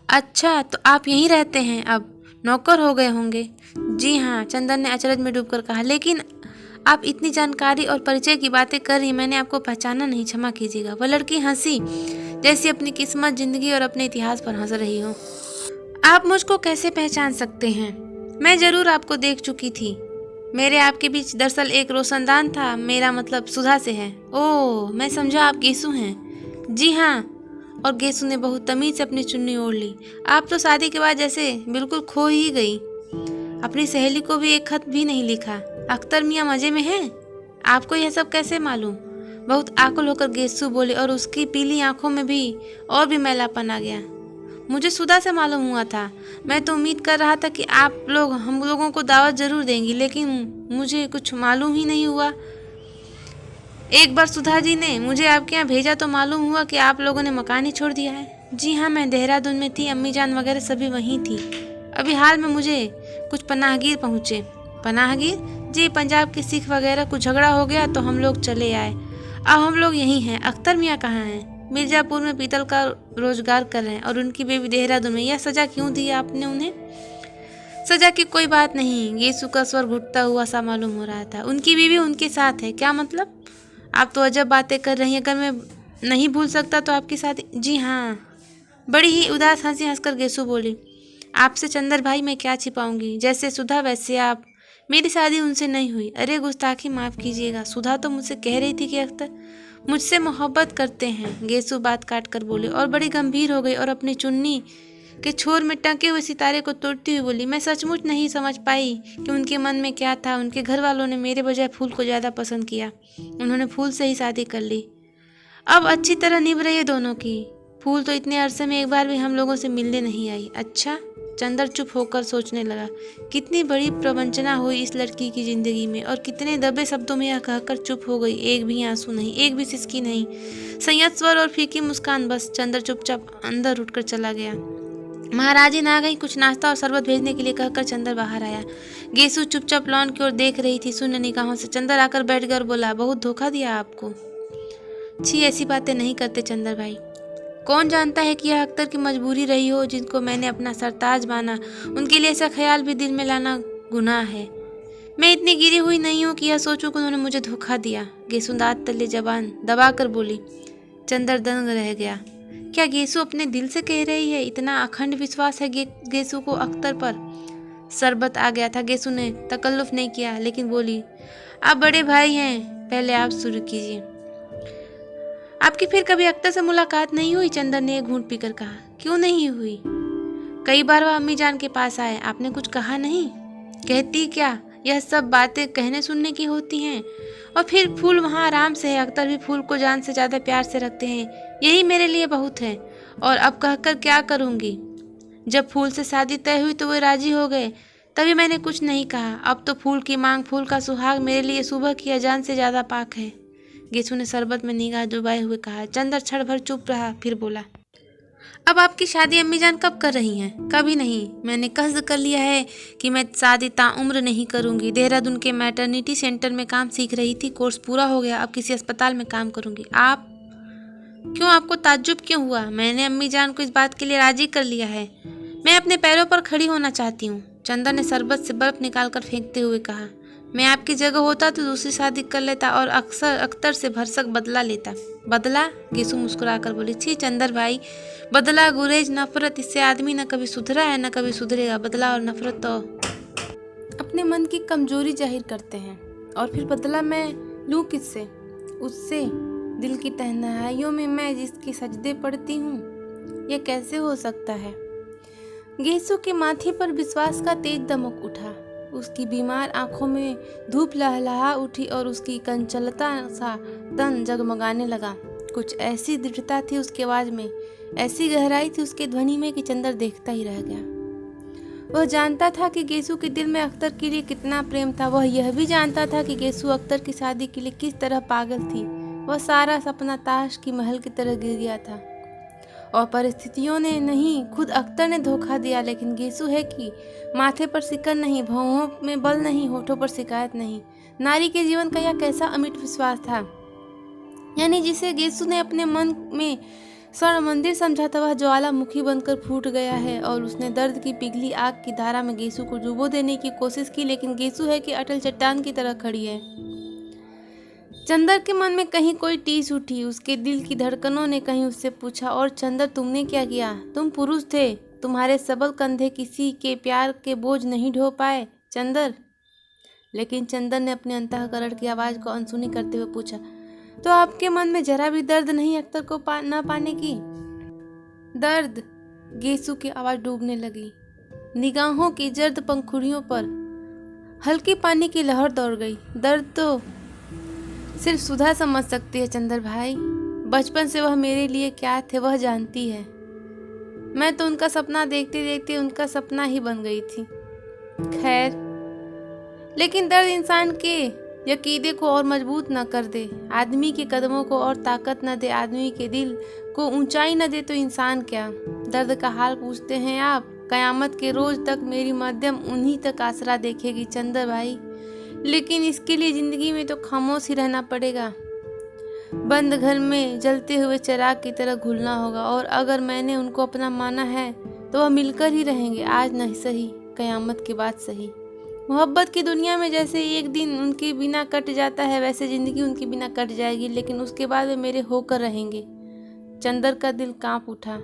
अच्छा, तो आप यहीं रहते हैं? अब नौकर हो गए होंगे। जी हाँ, चंदर ने अचरज में डूबकर कहा। लेकिन आप इतनी जानकारी और परिचय की बातें कर रही, मैंने आपको पहचाना नहीं, क्षमा कीजिएगा। वह लड़की हंसी, जैसी अपनी किस्मत, जिंदगी और अपने इतिहास पर हंस रही हो। आप मुझको कैसे पहचान सकते हैं? मैं जरूर आपको देख चुकी थी। मेरे आपके बीच दरअसल एक रोशनदान था। मेरा मतलब सुधा से है। ओह, मैं समझा आप गेसु हैं। जी हाँ। और गेसु ने बहुत तमीज से अपनी चुन्नी ओढ़ ली। आप तो शादी के बाद जैसे बिल्कुल खो ही गई। अपनी सहेली को भी एक खत भी नहीं लिखा। अख्तर मियाँ मजे में हैं? आपको यह सब कैसे मालूम? बहुत आकुल होकर गेसु बोले और उसकी पीली आंखों में भी और भी मैलापन आ गया। मुझे सुधा से मालूम हुआ था। मैं तो उम्मीद कर रहा था कि आप लोग हम लोगों को दावत जरूर देंगी, लेकिन मुझे कुछ मालूम ही नहीं हुआ। एक बार सुधा जी ने मुझे आपके यहाँ भेजा तो मालूम हुआ कि आप लोगों ने मकान ही छोड़ दिया है। जी हाँ, मैं देहरादून में थी। अम्मी जान वगैरह सभी वहीं थी। अभी हाल में मुझे कुछ पनाहगीर पहुँचे। पनाहगीर? जी, पंजाब के सिख वगैरह कुछ झगड़ा हो गया तो हम लोग चले आए। अब हम लोग यहीं हैं। अख्तर मियाँ कहाँ हैं? मिर्ज़ापुर में पीतल का रोजगार कर रहे हैं और उनकी बेबी देहरादून में। यह सज़ा क्यों दी आपने उन्हें? सज़ा की कोई बात नहीं। गेसु का स्वर घुटता हुआ सा मालूम हो रहा था। उनकी बीवी उनके साथ है। क्या मतलब? आप तो अजब बातें कर रही हैं। अगर मैं नहीं भूल सकता तो आपकी शादी? जी हाँ। बड़ी ही उदास हंसी हंसकर गेसु बोली। आपसे चंदर भाई मैं क्या छिपाऊंगी। जैसे सुधा वैसे आप। मेरी शादी उनसे नहीं हुई। अरे गुस्ताखी, माफ़ कीजिएगा। सुधा तो मुझसे कह रही थी कि अख्तर मुझसे मोहब्बत करते हैं। गेसु बात काट कर बोले और बड़ी गंभीर हो गई और अपनी चुन्नी के छोर में टंके हुए सितारे को तोड़ती हुई बोली, मैं सचमुच नहीं समझ पाई कि उनके मन में क्या था। उनके घर वालों ने मेरे बजाय फूल को ज़्यादा पसंद किया। उन्होंने फूल से ही शादी कर ली। अब अच्छी तरह निभ रही है दोनों की। फूल तो इतने अरसे में एक बार भी हम लोगों से मिलने नहीं आई। अच्छा। चंदर चुप होकर सोचने लगा। कितनी बड़ी प्रवंचना हुई इस लड़की की जिंदगी में और कितने दबे शब्दों में यह कहकर चुप हो गई। एक भी आंसू नहीं, एक भी सिसकी नहीं, संयत स्वर और फीकी मुस्कान। बस चंदर चुपचाप अंदर उठकर चला गया। महाराजी ना गई। कुछ नाश्ता और शरबत भेजने के लिए कहकर चंदर बाहर आया। गेसु चुपचाप लॉन की ओर देख रही थी शून्य निगाहों से। चंदर आकर बैठ गया और बोला, बहुत धोखा दिया आपको। छी, ऐसी बातें नहीं करते चंदर भाई। कौन जानता है कि यह अख्तर की मजबूरी रही हो, जिनको मैंने अपना सरताज माना। उनके लिए ऐसा ख्याल भी दिल में लाना गुनाह है। मैं इतनी गिरी हुई नहीं हूँ कि यह सोचूं कि उन्होंने मुझे धोखा दिया। गेसु दांत तले जबान दबाकर बोली। चंदर दंग रह गया। क्या गेसु अपने दिल से कह रही है? इतना अखंड विश्वास है गेसु को अख्तर पर। शरबत आ गया था। गेसु ने तकल्लुफ नहीं किया लेकिन बोली, आप बड़े भाई हैं, पहले आप शुरू कीजिए। आपकी फिर कभी अख्तर से मुलाकात नहीं हुई? चंदन ने एक घूंट पीकर कहा। क्यों नहीं हुई? कई बार वह अम्मी जान के पास आए, आपने कुछ कहा नहीं? कहती क्या, यह सब बातें कहने सुनने की होती हैं। और फिर फूल वहाँ आराम से है, अख्तर भी फूल को जान से ज़्यादा प्यार से रखते हैं, यही मेरे लिए बहुत है। और अब कहकर क्या करूँगी? जब फूल से शादी तय हुई तो वे राजी हो गए, तभी मैंने कुछ नहीं कहा। अब तो फूल की मांग, फूल का सुहाग मेरे लिए सुबह की अजान से ज़्यादा पाक है। गेसु ने शरबत में निगाह डुबाए हुए कहा। चंदर क्षण भर चुप रहा, फिर बोला, अब आपकी शादी अम्मी जान कब कर रही हैं? कभी नहीं। मैंने कसद कर लिया है कि मैं शादी ताउम्र नहीं करूंगी। देहरादून के मैटरनिटी सेंटर में काम सीख रही थी, कोर्स पूरा हो गया, अब किसी अस्पताल में काम करूंगी। आप क्यों, आपको ताज्जुब क्यों हुआ? मैंने अम्मी जान को इस बात के लिए राजी कर लिया है। मैं अपने पैरों पर खड़ी होना चाहती हूँ। चंदन ने शरबत से बर्फ निकालकर फेंकते हुए कहा, मैं आपकी जगह होता तो दूसरी शादी कर लेता और अक्सर अख्तर से भरसक बदला लेता। बदला? गेसु मुस्कुराकर बोली, छी चंदर भाई, बदला, गुरेज, नफरत, इससे आदमी न कभी सुधरा है न कभी सुधरेगा। बदला और नफरत तो अपने मन की कमजोरी जाहिर करते हैं, और फिर बदला मैं लूँ किससे? उससे दिल की तन्हाइयों में मैं जिसके सजदे पड़ती हूँ, यह कैसे हो सकता है? गेसु के माथे पर विश्वास का तेज दमक उठा। उसकी बीमार आंखों में धूप लहलहा उठी और उसकी कंचलता सा तन जगमगाने लगा। कुछ ऐसी दृढ़ता थी उसकी आवाज में, ऐसी गहराई थी उसके ध्वनि में कि चंदर देखता ही रह गया। वह जानता था कि गेसु के दिल में अख्तर के लिए कितना प्रेम था। वह यह भी जानता था कि गेसु अख्तर की शादी के लिए किस तरह पागल थी। वह सारा सपना ताश की महल की तरह गिर गया था, और परिस्थितियों ने नहीं, खुद अख्तर ने धोखा दिया। लेकिन गेसु है कि माथे पर सिकन नहीं, भौहों में बल नहीं, होठों पर शिकायत नहीं। नारी के जीवन का यह कैसा अमिट विश्वास था, यानी जिसे गेसु ने अपने मन में स्वर्ण मंदिर समझा था, वह ज्वालामुखी बनकर फूट गया है। और उसने दर्द की पिघली आग की धारा में गेसु को डुबो देने की कोशिश की, लेकिन गेसु है कि अटल चट्टान की तरह खड़ी है। चंदर के मन में कहीं कोई टीस उठी। उसके दिल की धड़कनों ने कहीं उससे पूछा, और चंदर, तुमने क्या किया? तुम पुरुष थे, तुम्हारे सबल कंधे किसी के प्यार के बोझ नहीं ढो पाए चंदर। लेकिन चंदर ने अपने अंतःकरण की आवाज को अनसुनी करते हुए पूछा, तो आपके मन में जरा भी दर्द नहीं अख्तर को न पाने की? दर्द? गेसु की आवाज डूबने लगी। निगाहों की जर्द पंखुड़ियों पर हल्की पानी की लहर दौड़ गई। दर्द तो सिर्फ सुधा समझ सकती है चंदर भाई। बचपन से वह मेरे लिए क्या थे वह जानती है। मैं तो उनका सपना देखते देखते उनका सपना ही बन गई थी। खैर, लेकिन दर्द इंसान के यकीदे को और मजबूत न कर दे, आदमी के कदमों को और ताकत न दे, आदमी के दिल को ऊंचाई न दे तो इंसान क्या? दर्द का हाल पूछते हैं आप? कयामत के रोज तक मेरी मध्यम उन्हीं तक आसरा देखेगी चंदर भाई। लेकिन इसके लिए जिंदगी में तो खामोश ही रहना पड़ेगा। बंद घर में जलते हुए चिराग की तरह घुलना होगा। और अगर मैंने उनको अपना माना है तो वह मिलकर ही रहेंगे, आज नहीं सही, कयामत के बाद सही। मोहब्बत की दुनिया में जैसे एक दिन उनके बिना कट जाता है, वैसे जिंदगी उनके बिना कट जाएगी, लेकिन उसके बाद वे मेरे होकर रहेंगे। चंदर का दिल कांप उठा।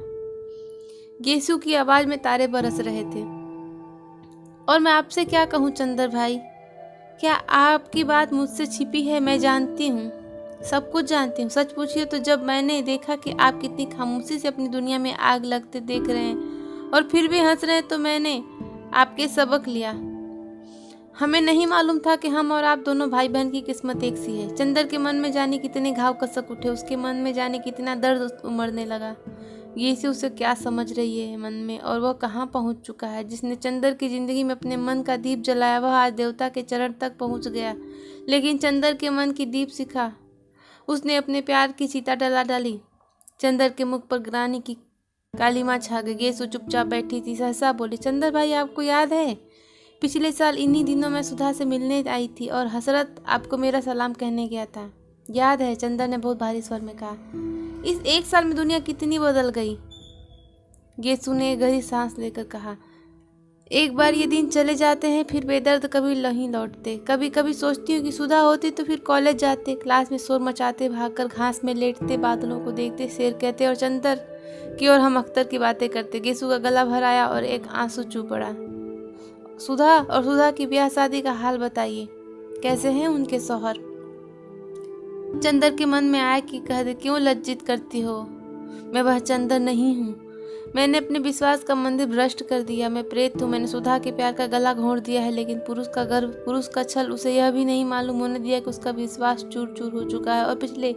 गेसु की आवाज में तारे बरस रहे थे। और मैं आपसे क्या कहूँ चंदर भाई, क्या आपकी बात मुझसे छिपी है? मैं जानती हूँ, सब कुछ जानती हूँ। सच पूछिए तो जब मैंने देखा कि आप कितनी खामोशी से अपनी दुनिया में आग लगते देख रहे हैं और फिर भी हंस रहे हैं, तो मैंने आपके सबक लिया। हमें नहीं मालूम था कि हम और आप दोनों भाई बहन की किस्मत एक सी है। चंदर के मन में जाने कितने घाव कसक उठे, उसके मन में जाने कितना दर्द उमड़ने लगा। ये से उसे क्या समझ रही है मन में, और वह कहाँ पहुँच चुका है। जिसने चंदर की जिंदगी में अपने मन का दीप जलाया, वह आज देवता के चरण तक पहुँच गया। लेकिन चंदर के मन की दीप शिखा उसने अपने प्यार की चिता डला डाली। चंदर के मुख पर ग्लानि की कालीमा छा गई। गेसु चुपचाप बैठी थी, सहसा बोली, चंदर भाई, आपको याद है पिछले साल इन्हीं दिनों मैं सुधा से मिलने आई थी और हसरत आपको मेरा सलाम कहने गया था? याद है? चंदर ने बहुत भारी स्वर में कहा। इस एक साल में दुनिया कितनी बदल गई। गेसु ने गहरी सांस लेकर कहा, एक बार ये दिन चले जाते हैं, फिर बेदर्द कभी नहीं लौटते। कभी कभी सोचती हूँ कि सुधा होती तो फिर कॉलेज जाते, क्लास में शोर मचाते, भागकर घास में लेटते, बादलों को देखते, शेर कहते और चंदर की और हम अख्तर की बातें करते। गेसु का गला भर आया और एक आंसू चू पड़ा। सुधा और सुधा की ब्याह शादी का हाल बताइए, कैसे हैं उनके शौहर। चंदर के मन में आया कि कह दे, क्यों लज्जित करती हो, मैं वह चंदर नहीं हूँ। मैंने अपने विश्वास का मंदिर भ्रष्ट कर दिया, मैं प्रेत हूँ। मैंने सुधा के प्यार का गला घोंट दिया है, लेकिन पुरुष का गर्व, पुरुष का छल उसे यह भी नहीं मालूम होने दिया कि उसका विश्वास चूर चूर हो चुका है। और पिछले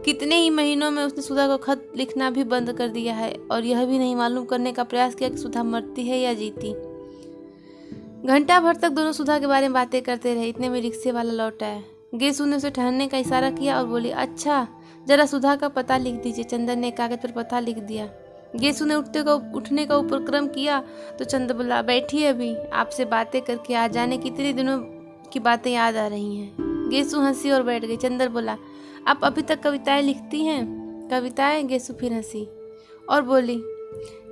कितने ही महीनों में उसने सुधा को खत लिखना भी बंद कर दिया है, और यह भी नहीं मालूम करने का प्रयास किया कि सुधा मरती है या जीती। घंटा भर तक दोनों सुधा के बारे में बातें करते रहे। इतने में रिक्शे वाला लौट आया। गेसु ने उसे ठहरने का इशारा किया और बोली, अच्छा जरा सुधा का पता लिख दीजिए। चंदर ने कागज पर पता लिख दिया। गेसु ने उठने का उपक्रम किया तो चंदर बोला, बैठिए, अभी आपसे बातें करके आ जाने कितने दिनों की बातें याद आ रही हैं। गेसु हंसी और बैठ गई। चंदर बोला, आप अभी तक कविताएं लिखती हैं? कविताएं? गेसु फिर हंसी और बोली,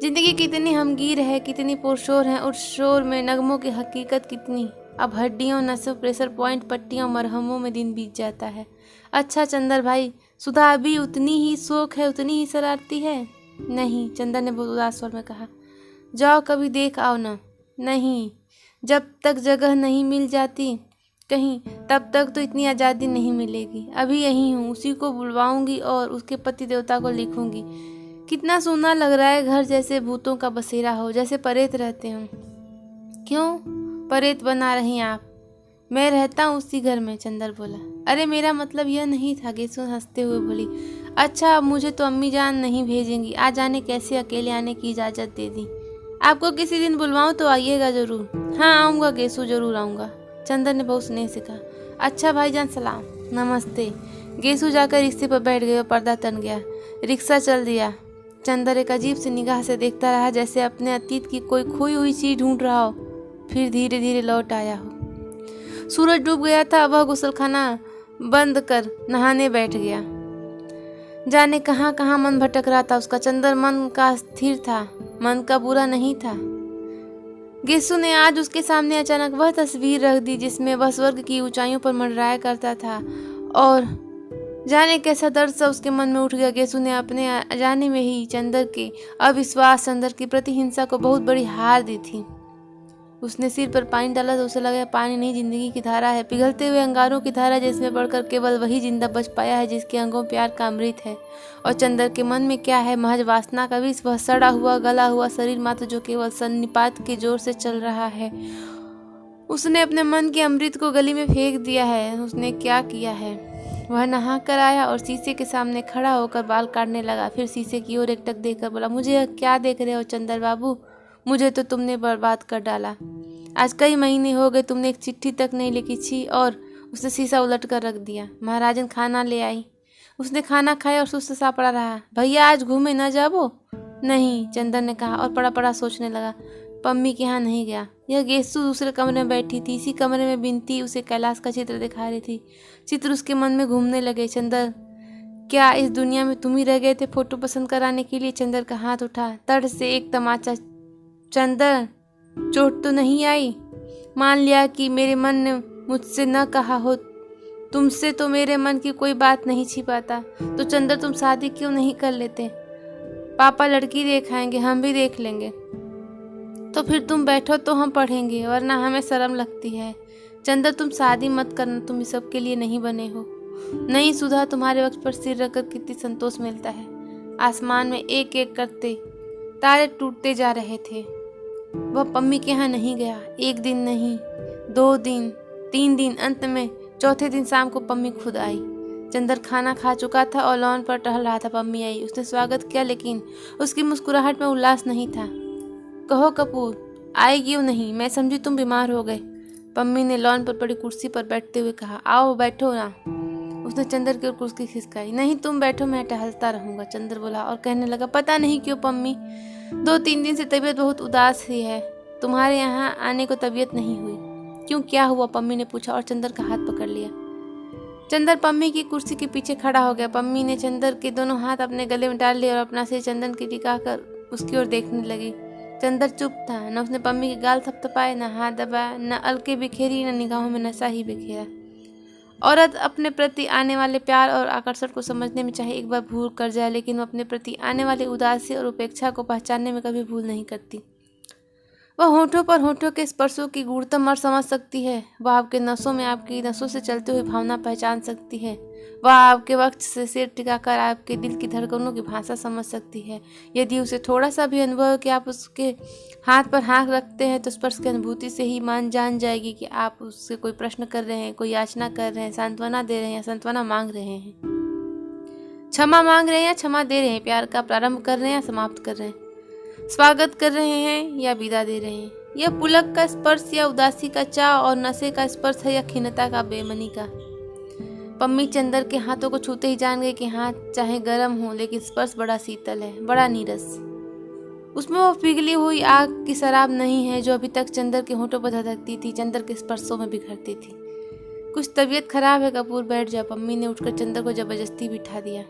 जिंदगी कितनी हमगीर है, कितनी पुरशोर है, उस शोर में नगमों की हकीकत कितनी। अब हड्डियों, नसों, प्रेशर पॉइंट, पट्टियों, मरहमों में दिन बीत जाता है। अच्छा चंदर भाई, सुधा अभी उतनी ही शौक है, उतनी ही शरारती है? नहीं, चंदर ने बहुत उदास स्वर में कहा। जाओ कभी देख आओ ना। नहीं, जब तक जगह नहीं मिल जाती कहीं, तब तक तो इतनी आज़ादी नहीं मिलेगी। अभी यहीं हूँ, उसी को बुलवाऊंगी और उसके पति देवता को लिखूंगी। कितना सोना लग रहा है घर, जैसे भूतों का बसेरा हो, जैसे परेत रहते हो। क्यों परेत बना रही आप? मैं रहता हूँ उसी घर में, चंदर बोला। अरे मेरा मतलब यह नहीं था, गेसु हंसते हुए बोली। अच्छा, अब मुझे तो अम्मी जान नहीं भेजेंगी, आ जाने कैसे अकेले आने की इजाज़त दे दी। आपको किसी दिन बुलवाऊँ तो आइएगा ज़रूर। हाँ आऊँगा गेसु, ज़रूर आऊँगा, चंदर ने बहुत स्नेह से कहा। अच्छा भाईजान, सलाम, नमस्ते। गेसु जाकर रिक्शे पर बैठ गए और पर्दा तन गया। रिक्शा चल दिया। चंदर एक अजीब सी निगाह से देखता रहा, जैसे अपने अतीत की कोई खोई हुई चीज ढूंढ रहा हो, फिर धीरे धीरे लौट आया हो। सूरज डूब गया था। वह गुसलखाना बंद कर नहाने बैठ गया। जाने कहाँ कहाँ मन भटक रहा था उसका। चंदर मन का स्थिर था, मन का बुरा नहीं था। गेसु ने आज उसके सामने अचानक वह तस्वीर रख दी जिसमें वह स्वर्ग की ऊंचाइयों पर मंडराया करता था, और जाने कैसा दर्द सा उसके मन में उठ गया। गेसु ने अपने जाने में ही चंदर के अविश्वास, चंदर की प्रतिहिंसा को बहुत बड़ी हार दी थी। उसने सिर पर पानी डाला तो उसे लगा पानी नहीं, जिंदगी की धारा है, पिघलते हुए अंगारों की धारा, जिसमें पड़कर केवल वही जिंदा बच पाया है जिसके अंगों प्यार का अमृत है। और चंदर के मन में क्या है? महज वासना का विष, वह सड़ा हुआ गला हुआ शरीर मात्र जो केवल सन्निपात के जोर से चल रहा है। उसने अपने मन के अमृत को गली में फेंक दिया है। उसने क्या किया है? वह नहा कर आया और शीशे के सामने खड़ा होकर बाल काटने लगा। फिर शीशे की ओर एकटक देखकर बोला, मुझे क्या देख रहे हो चंदर बाबू? मुझे तो तुमने बर्बाद कर डाला। आज कई महीने हो गए, तुमने एक चिट्ठी तक नहीं लिखी। छी। और उसने शीशा उलट कर रख दिया। महाराजन खाना ले आई। उसने खाना खाया और सुस्त सा पड़ा रहा। भैया आज घूमे न जाबो? नहीं, चंदर ने कहा और पड़ा पड़ा सोचने लगा। पम्मी के यहाँ नहीं गया। यह गेसु दूसरे कमरे में बैठी थी। इसी कमरे में बिनती उसे कैलाश का चित्र दिखा रही थी। चित्र उसके मन में घूमने लगे। चंदर, क्या इस दुनिया में तुम ही रह गए थे फोटो पसंद कराने के लिए? चंदर का हाथ उठा, तड़ से एक तमाचा। चंदर, चोट तो नहीं आई? मान लिया कि मेरे मन ने मुझसे न कहा हो, तुमसे तो मेरे मन की कोई बात नहीं छिपाता। तो चंदर, तुम शादी क्यों नहीं कर लेते? पापा लड़की देखाएंगे, हम भी देख लेंगे। तो फिर तुम बैठो तो हम पढ़ेंगे, वरना हमें शर्म लगती है। चंदर, तुम शादी मत करना, तुम इस सब के लिए नहीं बने हो। नहीं सुधा, तुम्हारे वक्त पर सिर रखकर कितनी संतोष मिलता है। आसमान में एक एक करते तारे टूटते जा रहे थे। वह पम्मी के यहाँ नहीं गया। एक दिन नहीं, 2 दिन, 3 दिन, अंत में चौथे दिन शाम को पम्मी खुद आई। चंदर खाना खा चुका था और लॉन पर टहल रहा था। पम्मी आई। उसने स्वागत किया, लेकिन उसकी मुस्कुराहट में उल्लास नहीं था। कहो कपूर, आए क्यों नहीं? मैं समझी तुम बीमार हो गए। पम्मी ने लॉन पर पड़ी कुर्सी पर बैठते हुए कहा। आओ बैठो ना। उसने चंदर की ओर कुर्सी खिसकाई। नहीं, तुम बैठो, मैं टहलता रहूंगा, चंदर बोला और कहने लगा, पता नहीं क्यों पम्मी, 2-3 दिन से तबीयत बहुत उदास ही है। तुम्हारे यहाँ आने को तबीयत नहीं हुई? क्यों, क्या हुआ? पम्मी ने पूछा और चंदर का हाथ पकड़ लिया। चंदर पम्मी की कुर्सी के पीछे खड़ा हो गया। पम्मी ने चंदर के दोनों हाथ अपने गले में डाल लिए और अपना सिर चंदन की टिका कर उसकी ओर देखने लगी। चंदर चुप था। न उसने पम्मी के गाल थपथपाए, न हाथ दबाया, न अलके बिखेरी, न निगाहों में नशा ही बिखेरा। औरत अपने प्रति आने वाले प्यार और आकर्षण को समझने में चाहे एक बार भूल कर जाए, लेकिन वो अपने प्रति आने वाले उदासी और उपेक्षा को पहचानने में कभी भूल नहीं करती। वह होठों पर होठों के स्पर्शों की गूढ़तम अर्थ समझ सकती है। वह आपके नसों में आपकी नसों से चलती हुई भावना पहचान सकती है। वह आपके वक्त से सिर टिकाकर आपके दिल की धड़कनों की भाषा समझ सकती है। यदि उसे थोड़ा सा भी अनुभव है कि आप उसके हाथ पर हाथ रखते हैं तो स्पर्श की अनुभूति से ही जान जाएगी कि आप उससे कोई प्रश्न कर रहे हैं, कोई याचना कर रहे हैं, सांत्वना दे रहे हैं या सांत्वना मांग रहे हैं, क्षमा मांग रहे हैं या क्षमा दे रहे हैं, प्यार का प्रारंभ कर रहे हैं या समाप्त कर रहे हैं, स्वागत कर रहे हैं या विदा दे रहे हैं। यह पुलक का स्पर्श या उदासी का चाव और नशे का स्पर्श है या खिन्नता का, बेमनी का। पम्मी चंदर के हाथों को छूते ही जान गई कि हाथ चाहे गर्म हो लेकिन स्पर्श बड़ा शीतल है, बड़ा नीरस। उसमें वो पिघली हुई आग की शराब नहीं है जो अभी तक चंदर के होठों पर धधकती थी, चंदर के स्पर्शों में बिखरती थी। कुछ तबीयत खराब है कपूर, बैठ जा। पम्मी ने उठकर चंदर को जबरदस्ती बिठा दिया।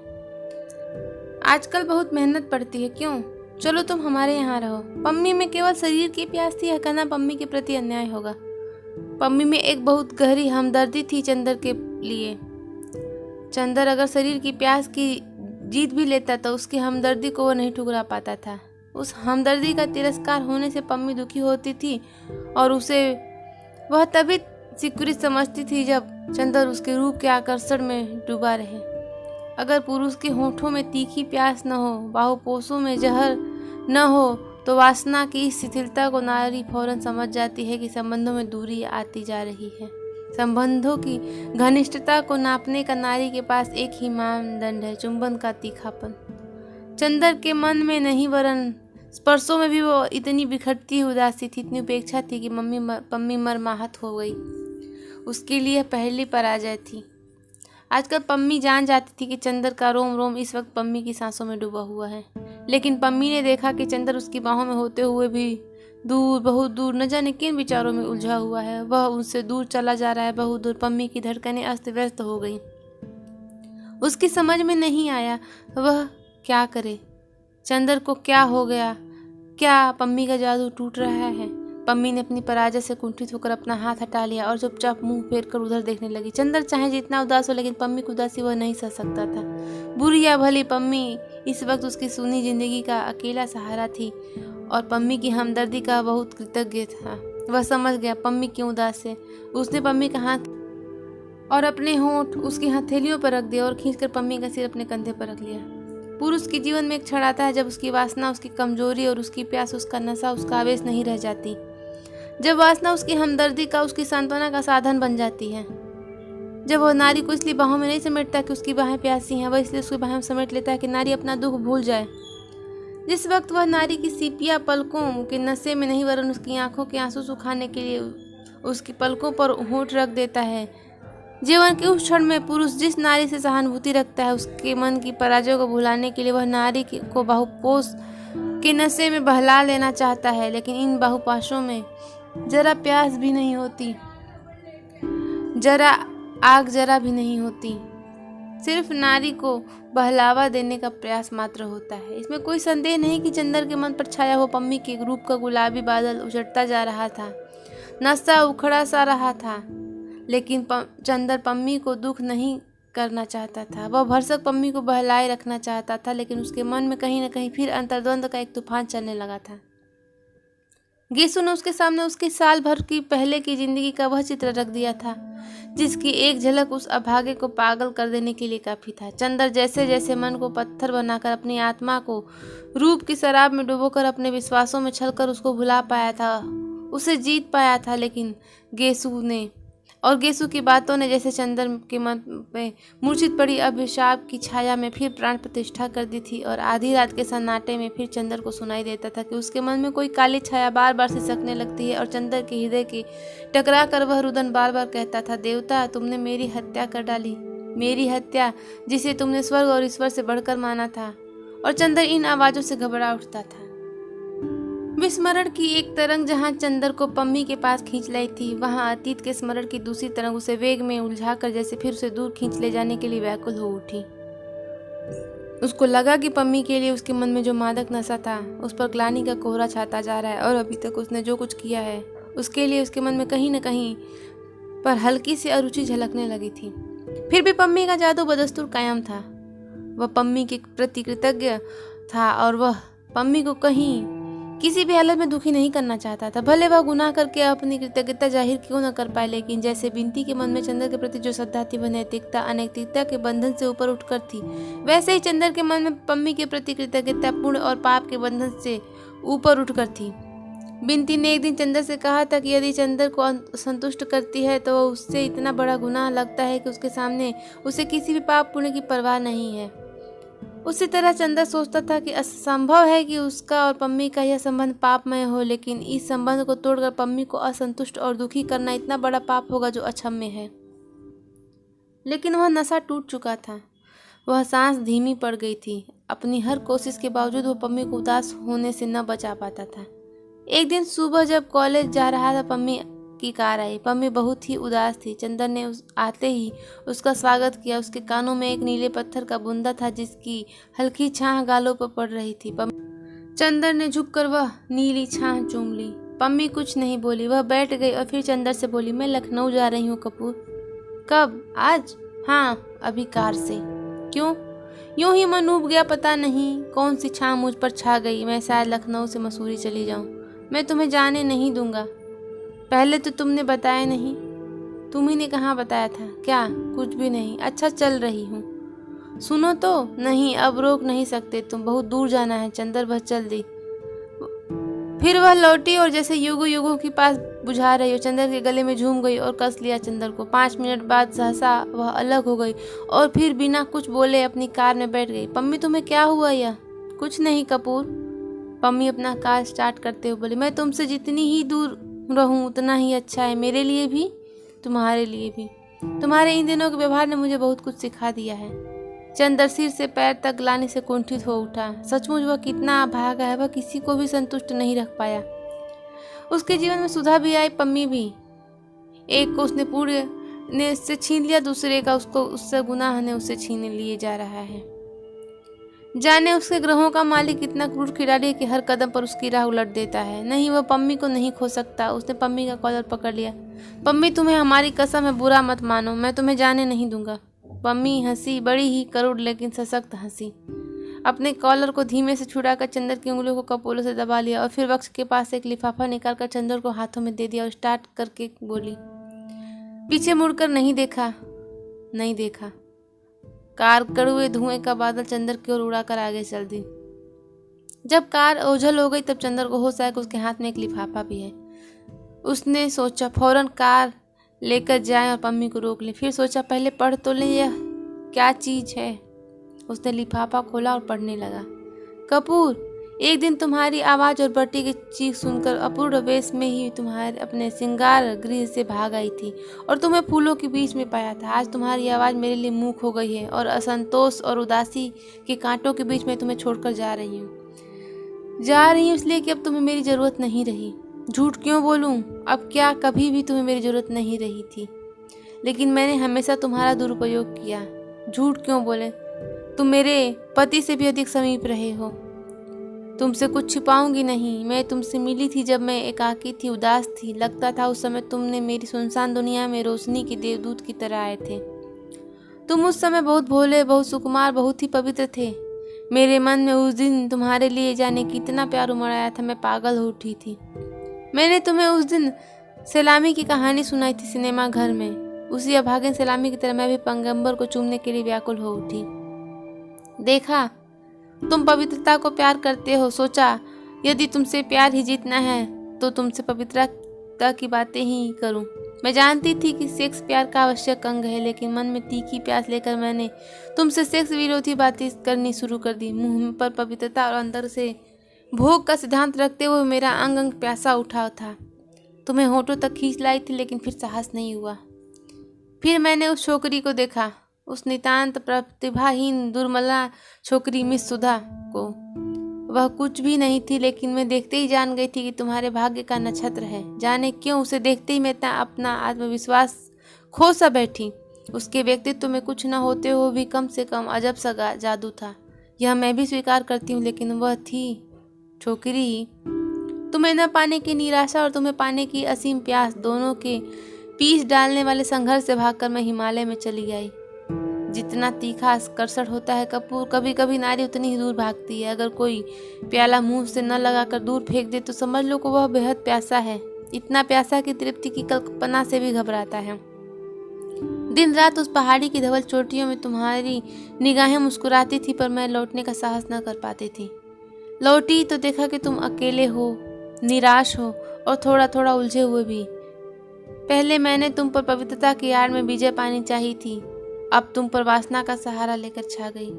आजकल बहुत मेहनत पड़ती है, क्यों? चलो तुम हमारे यहाँ रहो। पम्मी में केवल शरीर की प्यास थी, यह कहना पम्मी के प्रति अन्याय होगा। पम्मी में एक बहुत गहरी हमदर्दी थी चंदर के लिए। चंदर अगर शरीर की प्यास की जीत भी लेता तो उसकी हमदर्दी को वो नहीं ठुकरा पाता था। उस हमदर्दी का तिरस्कार होने से पम्मी दुखी होती थी और उसे वह तभी सिकुड़ित समझती थी जब चंदर उसके रूप के आकर्षण में डूबा रहे। अगर पुरुष के होठों में तीखी प्यास न हो, बाहुपोशों में जहर न हो, तो वासना की इस शिथिलता को नारी फौरन समझ जाती है कि संबंधों में दूरी आती जा रही है। संबंधों की घनिष्ठता को नापने का नारी के पास एक ही मानदंड है, चुंबन का तीखापन। चंदर के मन में नहीं वरन स्पर्शों में भी वो इतनी बिखरती उदासी थी, इतनी उपेक्षा थी कि पम्मी मरमाहत हो गई। उसके लिए पहली पराजय थी। आजकल पम्मी जान जाती थी कि चंदर का रोम रोम इस वक्त पम्मी की सांसों में डूबा हुआ है, लेकिन पम्मी ने देखा कि चंदर उसकी बाहों में होते हुए भी दूर, बहुत दूर, न जाने किन विचारों में उलझा हुआ है। वह उनसे दूर चला जा रहा है, बहुत दूर। पम्मी की धड़कनें अस्त व्यस्त हो गई। उसकी समझ में नहीं आया वह क्या करे। चंदर को क्या हो गया? क्या पम्मी का जादू टूट रहा है? पम्मी ने अपनी पराजय से कुंठित होकर अपना हाथ हटा लिया और चुपचाप मुंह फेर कर उधर देखने लगी। चंदर चाहे जितना उदास हो, लेकिन पम्मी की उदासी वह नहीं सह सकता था। बुरी या भली, पम्मी इस वक्त उसकी सुनी जिंदगी का अकेला सहारा थी और पम्मी की हमदर्दी का बहुत कृतज्ञ था। वह समझ गया पम्मी क्यों उदास है। उसने पम्मी का हाथ और अपने होंठ उसकी हथेलियों पर रख दिया और खींचकर पम्मी का सिर अपने कंधे पर रख लिया। पुरुष के जीवन में एक क्षण आता है जब उसकी वासना, उसकी कमजोरी और उसकी प्यास, उसका नशा, उसका आवेश नहीं रह जाती। जब वासना उसकी हमदर्दी का, उसकी सांत्वना का साधन बन जाती है। जब वह नारी को इसलिए बाहों में नहीं समेटता कि उसकी बाहें प्यासी हैं, वह इसलिए उसकी बाहें समेट लेता है कि नारी अपना दुख भूल जाए। जिस वक्त वह नारी की सीपिया पलकों के नशे में नहीं वरन उसकी आंखों के आंसू सुखाने के लिए उसकी पलकों पर होंठ रख देता है, जीवन के उस क्षण में पुरुष जिस नारी से सहानुभूति रखता है, उसके मन की पराजय को भुलाने के लिए वह नारी को बाहुपोश के नशे में बहला लेना चाहता है। लेकिन इन बाहुपाशों में जरा प्यास भी नहीं होती, जरा आग जरा भी नहीं होती। सिर्फ नारी को बहलावा देने का प्रयास मात्र होता है। इसमें कोई संदेह नहीं कि चंदर के मन पर छाया हुआ पम्मी के रूप का गुलाबी बादल उछड़ता जा रहा था, नशा उखड़ा सा रहा था। लेकिन चंदर पम्मी को दुख नहीं करना चाहता था। वह भरसक पम्मी को बहलाए रखना चाहता था, लेकिन उसके मन में कहीं न कहीं फिर अंतर्द्वंद का एक तूफान चलने लगा था। गीसू ने उसके सामने उसकी साल भर की पहले की जिंदगी का वह चित्र रख दिया था जिसकी एक झलक उस अभागे को पागल कर देने के लिए काफी था। चंदर जैसे जैसे मन को पत्थर बनाकर, अपनी आत्मा को रूप की शराब में डुबोकर, अपने विश्वासों में छलकर उसको भुला पाया था, उसे जीत पाया था। लेकिन गेसू की बातों ने जैसे चंदर के मन में मूर्छित पड़ी अभिशाप की छाया में फिर प्राण प्रतिष्ठा कर दी थी। और आधी रात के सन्नाटे में फिर चंदर को सुनाई देता था कि उसके मन में कोई काली छाया बार बार सिसकने लगती है और चंदर के हृदय की टकरा कर वह रुदन बार बार कहता था, देवता तुमने मेरी हत्या कर डाली, मेरी हत्या जिसे तुमने स्वर्ग और ईश्वर से बढ़कर माना था। और चंदर इन आवाजों से घबरा उठता था। विस्मरण की एक तरंग जहां चंदर को पम्मी के पास खींच लाई थी, वहां अतीत के स्मरण की दूसरी तरंग उसे वेग में उलझाकर जैसे फिर उसे दूर खींच ले जाने के लिए व्याकुल हो उठी। उसको लगा कि पम्मी के लिए उसके मन में जो मादक नशा था उस पर ग्लानि का कोहरा छाता जा रहा है और अभी तक उसने जो कुछ किया है उसके लिए उसके मन में कहीं न कहीं पर हल्की सी अरुचि झलकने लगी थी। फिर भी पम्मी का जादू बदस्तूर कायम था। वह पम्मी के प्रति कृतज्ञ था और वह पम्मी को कहीं किसी भी हालत में दुखी नहीं करना चाहता था। भले वह गुनाह करके अपनी कृतज्ञता जाहिर क्यों न कर पाए, लेकिन जैसे बिनती के मन में चंदर के प्रति जो श्रद्धा थी वह नैतिकता अनैतिकता के बंधन से ऊपर उठकर थी, वैसे ही चंदर के मन में पम्मी के प्रति कृतज्ञता पुण्य और पाप के बंधन से ऊपर उठकर थी। बिनती ने एक दिन चंदर से कहा था कि यदि चंदर को संतुष्ट करती है तो वह उससे इतना बड़ा गुनाह लगता है कि उसके सामने उसे किसी भी पाप पुण्य की परवाह नहीं है। उसी तरह चंदर सोचता था कि असंभव है कि उसका और पम्मी का यह संबंध पापमय हो, लेकिन इस संबंध को तोड़कर पम्मी को असंतुष्ट और दुखी करना इतना बड़ा पाप होगा जो अक्षम्य है। लेकिन वह नशा टूट चुका था, वह सांस धीमी पड़ गई थी। अपनी हर कोशिश के बावजूद वह पम्मी को उदास होने से न बचा पाता था। एक दिन सुबह जब कॉलेज जा रहा था, पम्मी की कार आई। पम्मी बहुत ही उदास थी। चंदर ने आते ही उसका स्वागत किया। उसके कानों में एक नीले पत्थर का बूंदा था जिसकी हल्की छाह गालों पर पड़ रही थी। चंदर ने झुककर वह नीली छाह चूम ली। पम्मी कुछ नहीं बोली, वह बैठ गई और फिर चंदर से बोली, मैं लखनऊ जा रही हूँ कपूर। कब? आज? हाँ, अभी कार से। क्यों? यूं ही मन ऊब गया, पता नहीं कौन सी छाह मुझ पर छा गई। मैं शायद लखनऊ से मसूरी चली जाऊं। मैं तुम्हें जाने नहीं दूंगा। पहले तो तुमने बताया नहीं। तुम्ही ने कहाँ बताया था? क्या? कुछ भी नहीं। अच्छा, चल रही हूँ। सुनो तो। नहीं, अब रोक नहीं सकते तुम, बहुत दूर जाना है। चंदर बस चल दी। फिर वह लौटी और जैसे युगों युगों के पास बुझा रही हो, चंदर के गले में झूम गई और कस लिया चंदर को। 5 मिनट बाद सहसा वह अलग हो गई और फिर बिना कुछ बोले अपनी कार में बैठ गई। पम्मी, तुम्हें क्या हुआ? यह कुछ नहीं कपूर। पम्मी अपना कार स्टार्ट करते हुए बोली, मैं तुमसे जितनी ही दूर रहूं उतना ही अच्छा है, मेरे लिए भी, तुम्हारे लिए भी। तुम्हारे इन दिनों के व्यवहार ने मुझे बहुत कुछ सिखा दिया है। चंदर सिर से पैर तक ग्लानि से कुंठित हो उठा। सचमुच वह कितना अभागा है, वह किसी को भी संतुष्ट नहीं रख पाया। उसके जीवन में सुधा भी आई, पम्मी भी। एक को उसने पूरे ने उससे छीन लिया, दूसरे का उसको उससे गुनाह ने उससे छीन लिए जा रहा है। जाने उसके ग्रहों का मालिक इतना क्रूर खिलाड़ी है कि हर कदम पर उसकी राह उलट देता है। नहीं, वह पम्मी को नहीं खो सकता। उसने पम्मी का कॉलर पकड़ लिया। पम्मी, तुम्हें हमारी कसम है, बुरा मत मानो, मैं तुम्हें जाने नहीं दूंगा। पम्मी हंसी, बड़ी ही करुण लेकिन सशक्त हंसी। अपने कॉलर को धीमे से छुड़ाकर चंदर की उंगलियों को कपोलों से दबा लिया और फिर वक्ष के पास एक लिफाफा निकालकर चंदर को हाथों में दे दिया और स्टार्ट करके बोली, पीछे मुड़कर नहीं देखा। नहीं देखा। कार कड़वे धुएं का बादल चंदर की ओर उड़ाकर आगे चल दी। जब कार ओझल हो गई तब चंदर को होश आया कि उसके हाथ में एक लिफाफा भी है। उसने सोचा फौरन कार लेकर जाए और पम्मी को रोक ले। फिर सोचा पहले पढ़ तो ले, यह क्या चीज है। उसने लिफाफा खोला और पढ़ने लगा। कपूर, एक दिन तुम्हारी आवाज और बट्टी की चीख सुनकर अपूर्व वेश में ही तुम्हारे अपने श्रृंगार गृह से भाग आई थी और तुम्हें फूलों के बीच में पाया था। आज तुम्हारी आवाज मेरे लिए मूक हो गई है और असंतोष और उदासी के कांटों के बीच में तुम्हें छोड़कर जा रही हूँ इसलिए कि अब तुम्हें मेरी जरूरत नहीं रही। झूठ क्यों बोलूं? अब क्या, कभी भी तुम्हें मेरी जरूरत नहीं रही थी, लेकिन मैंने हमेशा तुम्हारा दुरुपयोग किया। झूठ क्यों बोले? तुम मेरे पति से भी अधिक समीप रहे हो। तुमसे कुछ छिपाऊंगी नहीं। मैं तुमसे मिली थी जब मैं एकाकी थी, उदास थी। लगता था उस समय तुमने मेरी सुनसान दुनिया में रोशनी के देवदूत की तरह आए थे। तुम उस समय बहुत भोले, बहुत सुकुमार, बहुत ही पवित्र थे। मेरे मन में उस दिन तुम्हारे लिए जाने कितना प्यार उमड़ आया था, मैं पागल हो उठी थी। मैंने तुम्हें उस दिन सलामी की कहानी सुनाई थी सिनेमा घर में। उसी अभागिन सलामी की तरह मैं भी पैगंबर को चूमने के लिए व्याकुल हो उठी। देखा, तुम पवित्रता को प्यार करते हो। सोचा यदि तुमसे प्यार ही जीतना है तो तुमसे पवित्रता की बातें ही करूं। मैं जानती थी कि सेक्स प्यार का आवश्यक अंग है, लेकिन मन में तीखी प्यास लेकर मैंने तुमसे सेक्स विरोधी बातें करनी शुरू कर दी। मुंह पर पवित्रता और अंदर से भोग का सिद्धांत रखते हुए मेरा अंग अंग प्यासा उठा था। तुम्हें होठों तक खींच लाई थी, लेकिन फिर साहस नहीं हुआ। फिर मैंने उस छोकरी को देखा, उस नितांत प्रतिभाहीन दुर्मला छोकरी मिस सुधा को। वह कुछ भी नहीं थी, लेकिन मैं देखते ही जान गई थी कि तुम्हारे भाग्य का नक्षत्र है। जाने क्यों उसे देखते ही मैं अपना आत्मविश्वास खो सा बैठी। उसके व्यक्तित्व में कुछ न होते हुए भी कम से कम अजब सा जादू था। यह मैं भी स्वीकार करती हूँ, लेकिन वह थी छोकरी। तुम्हें न पाने की निराशा और तुम्हें पाने की असीम प्यास, दोनों के पीस डालने वाले संघर्ष से भागकर मैं हिमालय में चली आई। जितना तीखा आकर्षण होता है कपूर, कभी कभी नारी उतनी ही दूर भागती है। अगर कोई प्याला मुंह से न लगाकर दूर फेंक दे तो समझ लो कि वह बेहद प्यासा है, इतना प्यासा कि तृप्ति की कल्पना से भी घबराता है। दिन रात उस पहाड़ी की धवल चोटियों में तुम्हारी निगाहें मुस्कुराती थी, पर मैं लौटने का साहस न कर पाती थी। लौटी तो देखा कि तुम अकेले हो, निराश हो और थोड़ा थोड़ा उलझे हुए भी। पहले मैंने तुम पर पवित्रता की आड़ में विजय पानी चाहिए थी, अब तुम पर वासना का सहारा लेकर छा गई।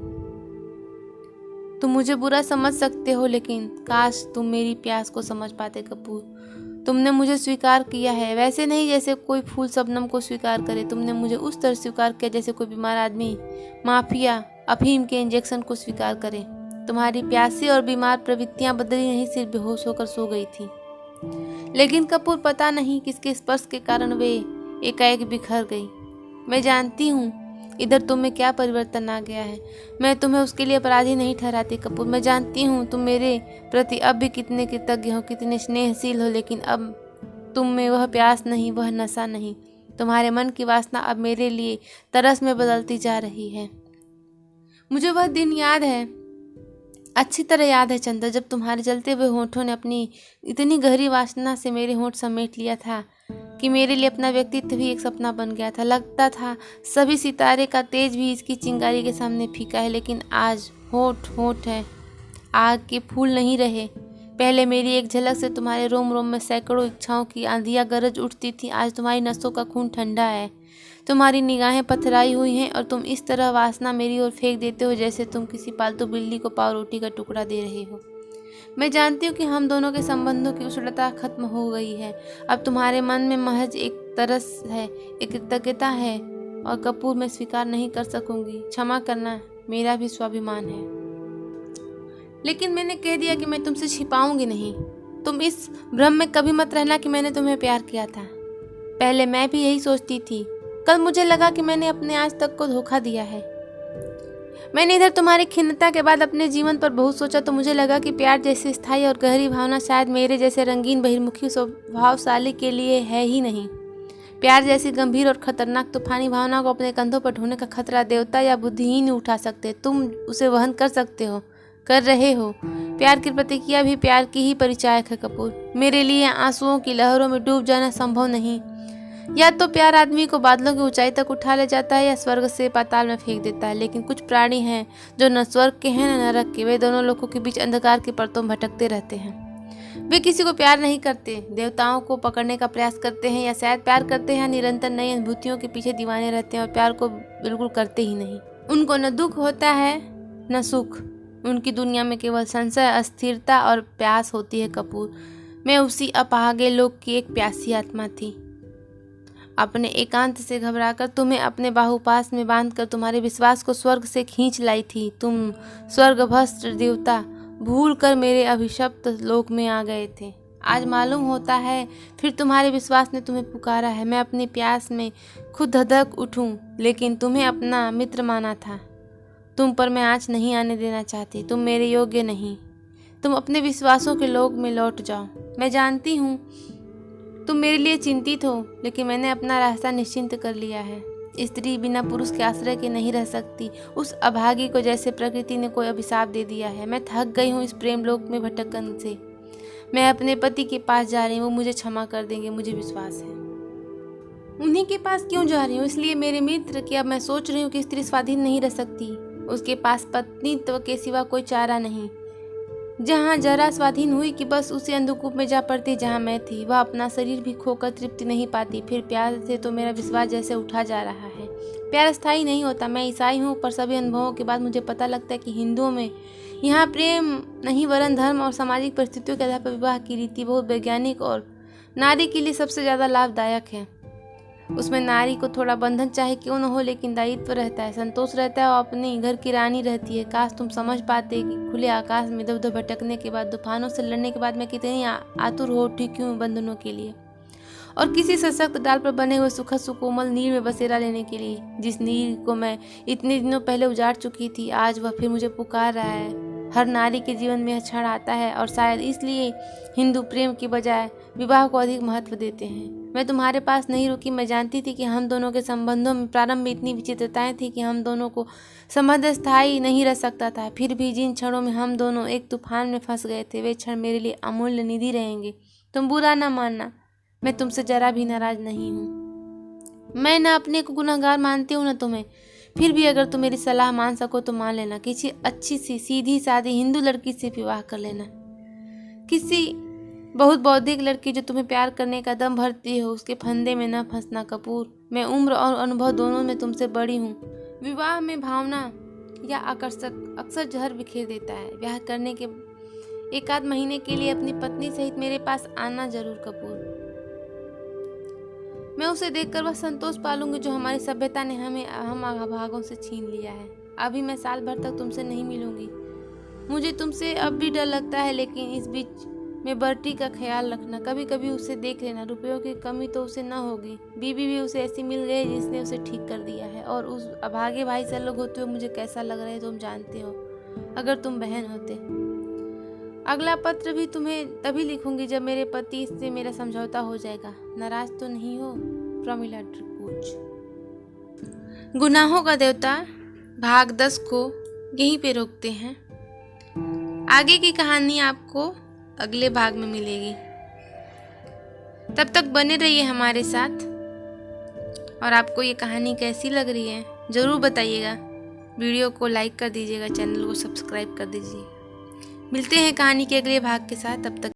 तुम मुझे बुरा समझ सकते हो, लेकिन काश तुम मेरी प्यास को समझ पाते कपूर। तुमने मुझे स्वीकार किया है, वैसे नहीं जैसे कोई फूल शबनम को स्वीकार करे। तुमने मुझे उस तरह स्वीकार किया जैसे कोई बीमार आदमी माफिया अफीम के इंजेक्शन को स्वीकार करे। तुम्हारी प्यासी और बीमार प्रवृत्तियां बदली नहीं, सिर्फ बेहोश होकर सो गई थी। लेकिन कपूर, पता नहीं किसके स्पर्श के कारण वे एकाएक बिखर गई। मैं जानती हूँ इधर तुम में क्या परिवर्तन आ गया है। मैं तुम्हें उसके लिए अपराधी नहीं ठहराती कपूर। मैं जानती हूँ तुम मेरे प्रति अब भी कितने कृतज्ञ हो, कितने स्नेहशील हो, लेकिन अब तुम में वह प्यास नहीं, वह नशा नहीं। तुम्हारे मन की वासना अब मेरे लिए तरस में बदलती जा रही है। मुझे वह दिन याद है, अच्छी तरह याद है चंद्र, जब तुम्हारे जलते हुए होठों ने अपनी इतनी गहरी वासना से मेरे होठ समेट लिया था कि मेरे लिए अपना व्यक्तित्व भी एक सपना बन गया था। लगता था सभी सितारे का तेज भी इसकी चिंगारी के सामने फीका है। लेकिन आज होठ होठ है, आग के फूल नहीं रहे। पहले मेरी एक झलक से तुम्हारे रोम रोम में सैकड़ों इच्छाओं की आंधियां गरज उठती थी। आज तुम्हारी नसों का खून ठंडा है, तुम्हारी निगाहें पथराई हुई हैं और तुम इस तरह वासना मेरी ओर फेंक देते हो जैसे तुम किसी पालतू बिल्ली को पाव रोटी का टुकड़ा दे रहे हो। मैं जानती हूँ कि हम दोनों के संबंधों की उष्णता खत्म हो गई है। अब तुम्हारे मन में महज एक तरस है, एक कृतज्ञता है। और कपूर, मैं स्वीकार नहीं कर सकूंगी, क्षमा करना, मेरा भी स्वाभिमान है। लेकिन मैंने कह दिया कि मैं तुमसे छिपाऊंगी नहीं। तुम इस भ्रम में कभी मत रहना कि मैंने तुम्हें प्यार किया था। पहले मैं भी यही सोचती थी। कल मुझे लगा कि मैंने अपने आज तक को धोखा दिया है। मैंने इधर तुम्हारी खिन्नता के बाद अपने जीवन पर बहुत सोचा, तो मुझे लगा कि प्यार जैसी स्थायी और गहरी भावना शायद मेरे जैसे रंगीन बहिर्मुखी स्वभावशाली के लिए है ही नहीं। प्यार जैसी गंभीर और खतरनाक तूफानी भावना को अपने कंधों पर ढोने का खतरा देवता या बुद्धिहीन नहीं उठा सकते। तुम उसे वहन कर सकते हो, कर रहे हो। प्यार की प्रतिक्रिया भी प्यार की ही परिचायक है कपूर। मेरे लिए आंसुओं की लहरों में डूब जाना संभव नहीं। या तो प्यार आदमी को बादलों की ऊंचाई तक उठा ले जाता है या स्वर्ग से पाताल में फेंक देता है। लेकिन कुछ प्राणी हैं जो न स्वर्ग के हैं न नरक के। वे दोनों लोगों के बीच अंधकार की परतों में भटकते रहते हैं। वे किसी को प्यार नहीं करते, देवताओं को पकड़ने का प्रयास करते हैं, या शायद प्यार करते हैं, निरंतर नई अनुभूतियों के पीछे दीवाने रहते हैं और प्यार को बिल्कुल करते ही नहीं। उनको न दुख होता है न सुख। उनकी दुनिया में केवल संशय, अस्थिरता और प्यास होती है कपूर। मैं उसी अपागे लोक की एक प्यासी आत्मा थी। अपने एकांत से घबराकर तुम्हें अपने बाहुपास में बांधकर तुम्हारे विश्वास को स्वर्ग से खींच लाई थी। तुम स्वर्गभ्रष्ट देवता भूल कर मेरे अभिशप्त लोक में आ गए थे। आज मालूम होता है फिर तुम्हारे विश्वास ने तुम्हें पुकारा है। मैं अपनी प्यास में खुद धधक उठूं, लेकिन तुम्हें अपना मित्र माना था। तुम पर मैं आँच नहीं आने देना चाहती। तुम मेरे योग्य नहीं। तुम अपने विश्वासों के लोक में लौट जाओ। मैं जानती हूँ तुम मेरे लिए चिंतित हो, लेकिन मैंने अपना रास्ता निश्चिंत कर लिया है। स्त्री बिना पुरुष के आश्रय के नहीं रह सकती। उस अभागी को जैसे प्रकृति ने कोई अभिशाप दे दिया है। मैं थक गई हूँ इस प्रेम लोक में भटकन से। मैं अपने पति के पास जा रही हूँ, वो मुझे क्षमा कर देंगे, मुझे विश्वास है। उन्हीं के पास क्यों जा रही हूँ? इसलिए मेरे मित्र कि अब मैं सोच रही हूँ कि स्त्री स्वाधीन नहीं रह सकती। उसके पास पत्नीत्व के सिवा कोई चारा नहीं। जहाँ जरा स्वाधीन हुई कि बस उसी अंधकूप में जा पड़ती जहाँ मैं थी। वह अपना शरीर भी खोकर तृप्ति नहीं पाती। फिर प्यार से तो मेरा विश्वास जैसे उठा जा रहा है। प्यार स्थायी नहीं होता। मैं ईसाई हूँ, पर सभी अनुभवों के बाद मुझे पता लगता है कि हिंदुओं में यहाँ प्रेम नहीं वरन धर्म और सामाजिक परिस्थितियों के आधार पर विवाह की रीति बहुत वैज्ञानिक और नारी के लिए सबसे ज़्यादा लाभदायक है। उसमें नारी को थोड़ा बंधन चाहे क्यों न हो, लेकिन दायित्व रहता है, संतोष रहता है और अपने घर की रानी रहती है। काश तुम समझ पाते कि खुले आकाश में इधर उधर भटकने के बाद, तूफानों से लड़ने के बाद मैं कितनी आतुर हो उठी क्यों बंधनों के लिए, और किसी सशक्त डाल पर बने हुए सुखद सुकोमल नीर में बसेरा लेने के लिए। जिस नीर को मैं इतने दिनों पहले उजाड़ चुकी थी, आज वह फिर मुझे पुकार रहा है। हर नारी के जीवन में यह क्षण आता है और शायद इसलिए हिंदू प्रेम की बजाय विवाह को अधिक महत्व देते हैं। मैं तुम्हारे पास नहीं रुकी। मैं जानती थी कि हम दोनों के संबंधों में प्रारंभ में इतनी विचित्रताएं थी कि हम दोनों को संबंध स्थायी नहीं रह सकता था। फिर भी जिन क्षणों में हम दोनों एक तूफान में फंस गए थे वे क्षण मेरे लिए अमूल्य निधि रहेंगे। तुम बुरा ना मानना, मैं तुमसे जरा भी नाराज नहीं हूँ। मैं न अपने को गुनहगार मानती हूँ न तुम्हें। फिर भी अगर तुम मेरी सलाह मान सको तो मान लेना। किसी अच्छी सी सीधी सादी हिंदू लड़की से विवाह कर लेना। किसी बहुत बौद्धिक लड़की जो तुम्हें प्यार करने का दम भरती हो, उसके फंदे में न फंसना कपूर। मैं उम्र और अनुभव दोनों में तुमसे बड़ी हूँ। विवाह में भावना या आकर्षक अक्सर जहर बिखेर देता है। ब्याह करने के एक आध महीने के लिए अपनी पत्नी सहित मेरे पास आना जरूर कपूर। मैं उसे देखकर वह संतोष पालूंगी जो हमारी सभ्यता ने हम अभागों से छीन लिया है। अभी मैं साल भर तक तुमसे नहीं मिलूंगी। मुझे तुमसे अब भी डर लगता है, लेकिन इस बीच में बर्टी का ख्याल रखना। कभी कभी उसे देख लेना। रुपयों की कमी तो उसे न होगी। बीबी भी उसे ऐसी मिल गई जिसने उसे ठीक कर दिया है। और उस अभागे भाई से अलग होते हुए मुझे कैसा लग रहा है तुम जानते हो, अगर तुम बहन होते। अगला पत्र भी तुम्हें तभी लिखूंगी जब मेरे पति से मेरा समझौता हो जाएगा। नाराज तो नहीं हो? प्रमिला ट्रिपूज। गुनाहों का देवता भाग 10 को यहीं पे रोकते हैं। आगे की कहानी आपको अगले भाग में मिलेगी। तब तक बने रहिए हमारे साथ। और आपको ये कहानी कैसी लग रही है ज़रूर बताइएगा। वीडियो को लाइक कर दीजिएगा, चैनल को सब्सक्राइब कर दीजिए। मिलते हैं कहानी के अगले भाग के साथ। तब तक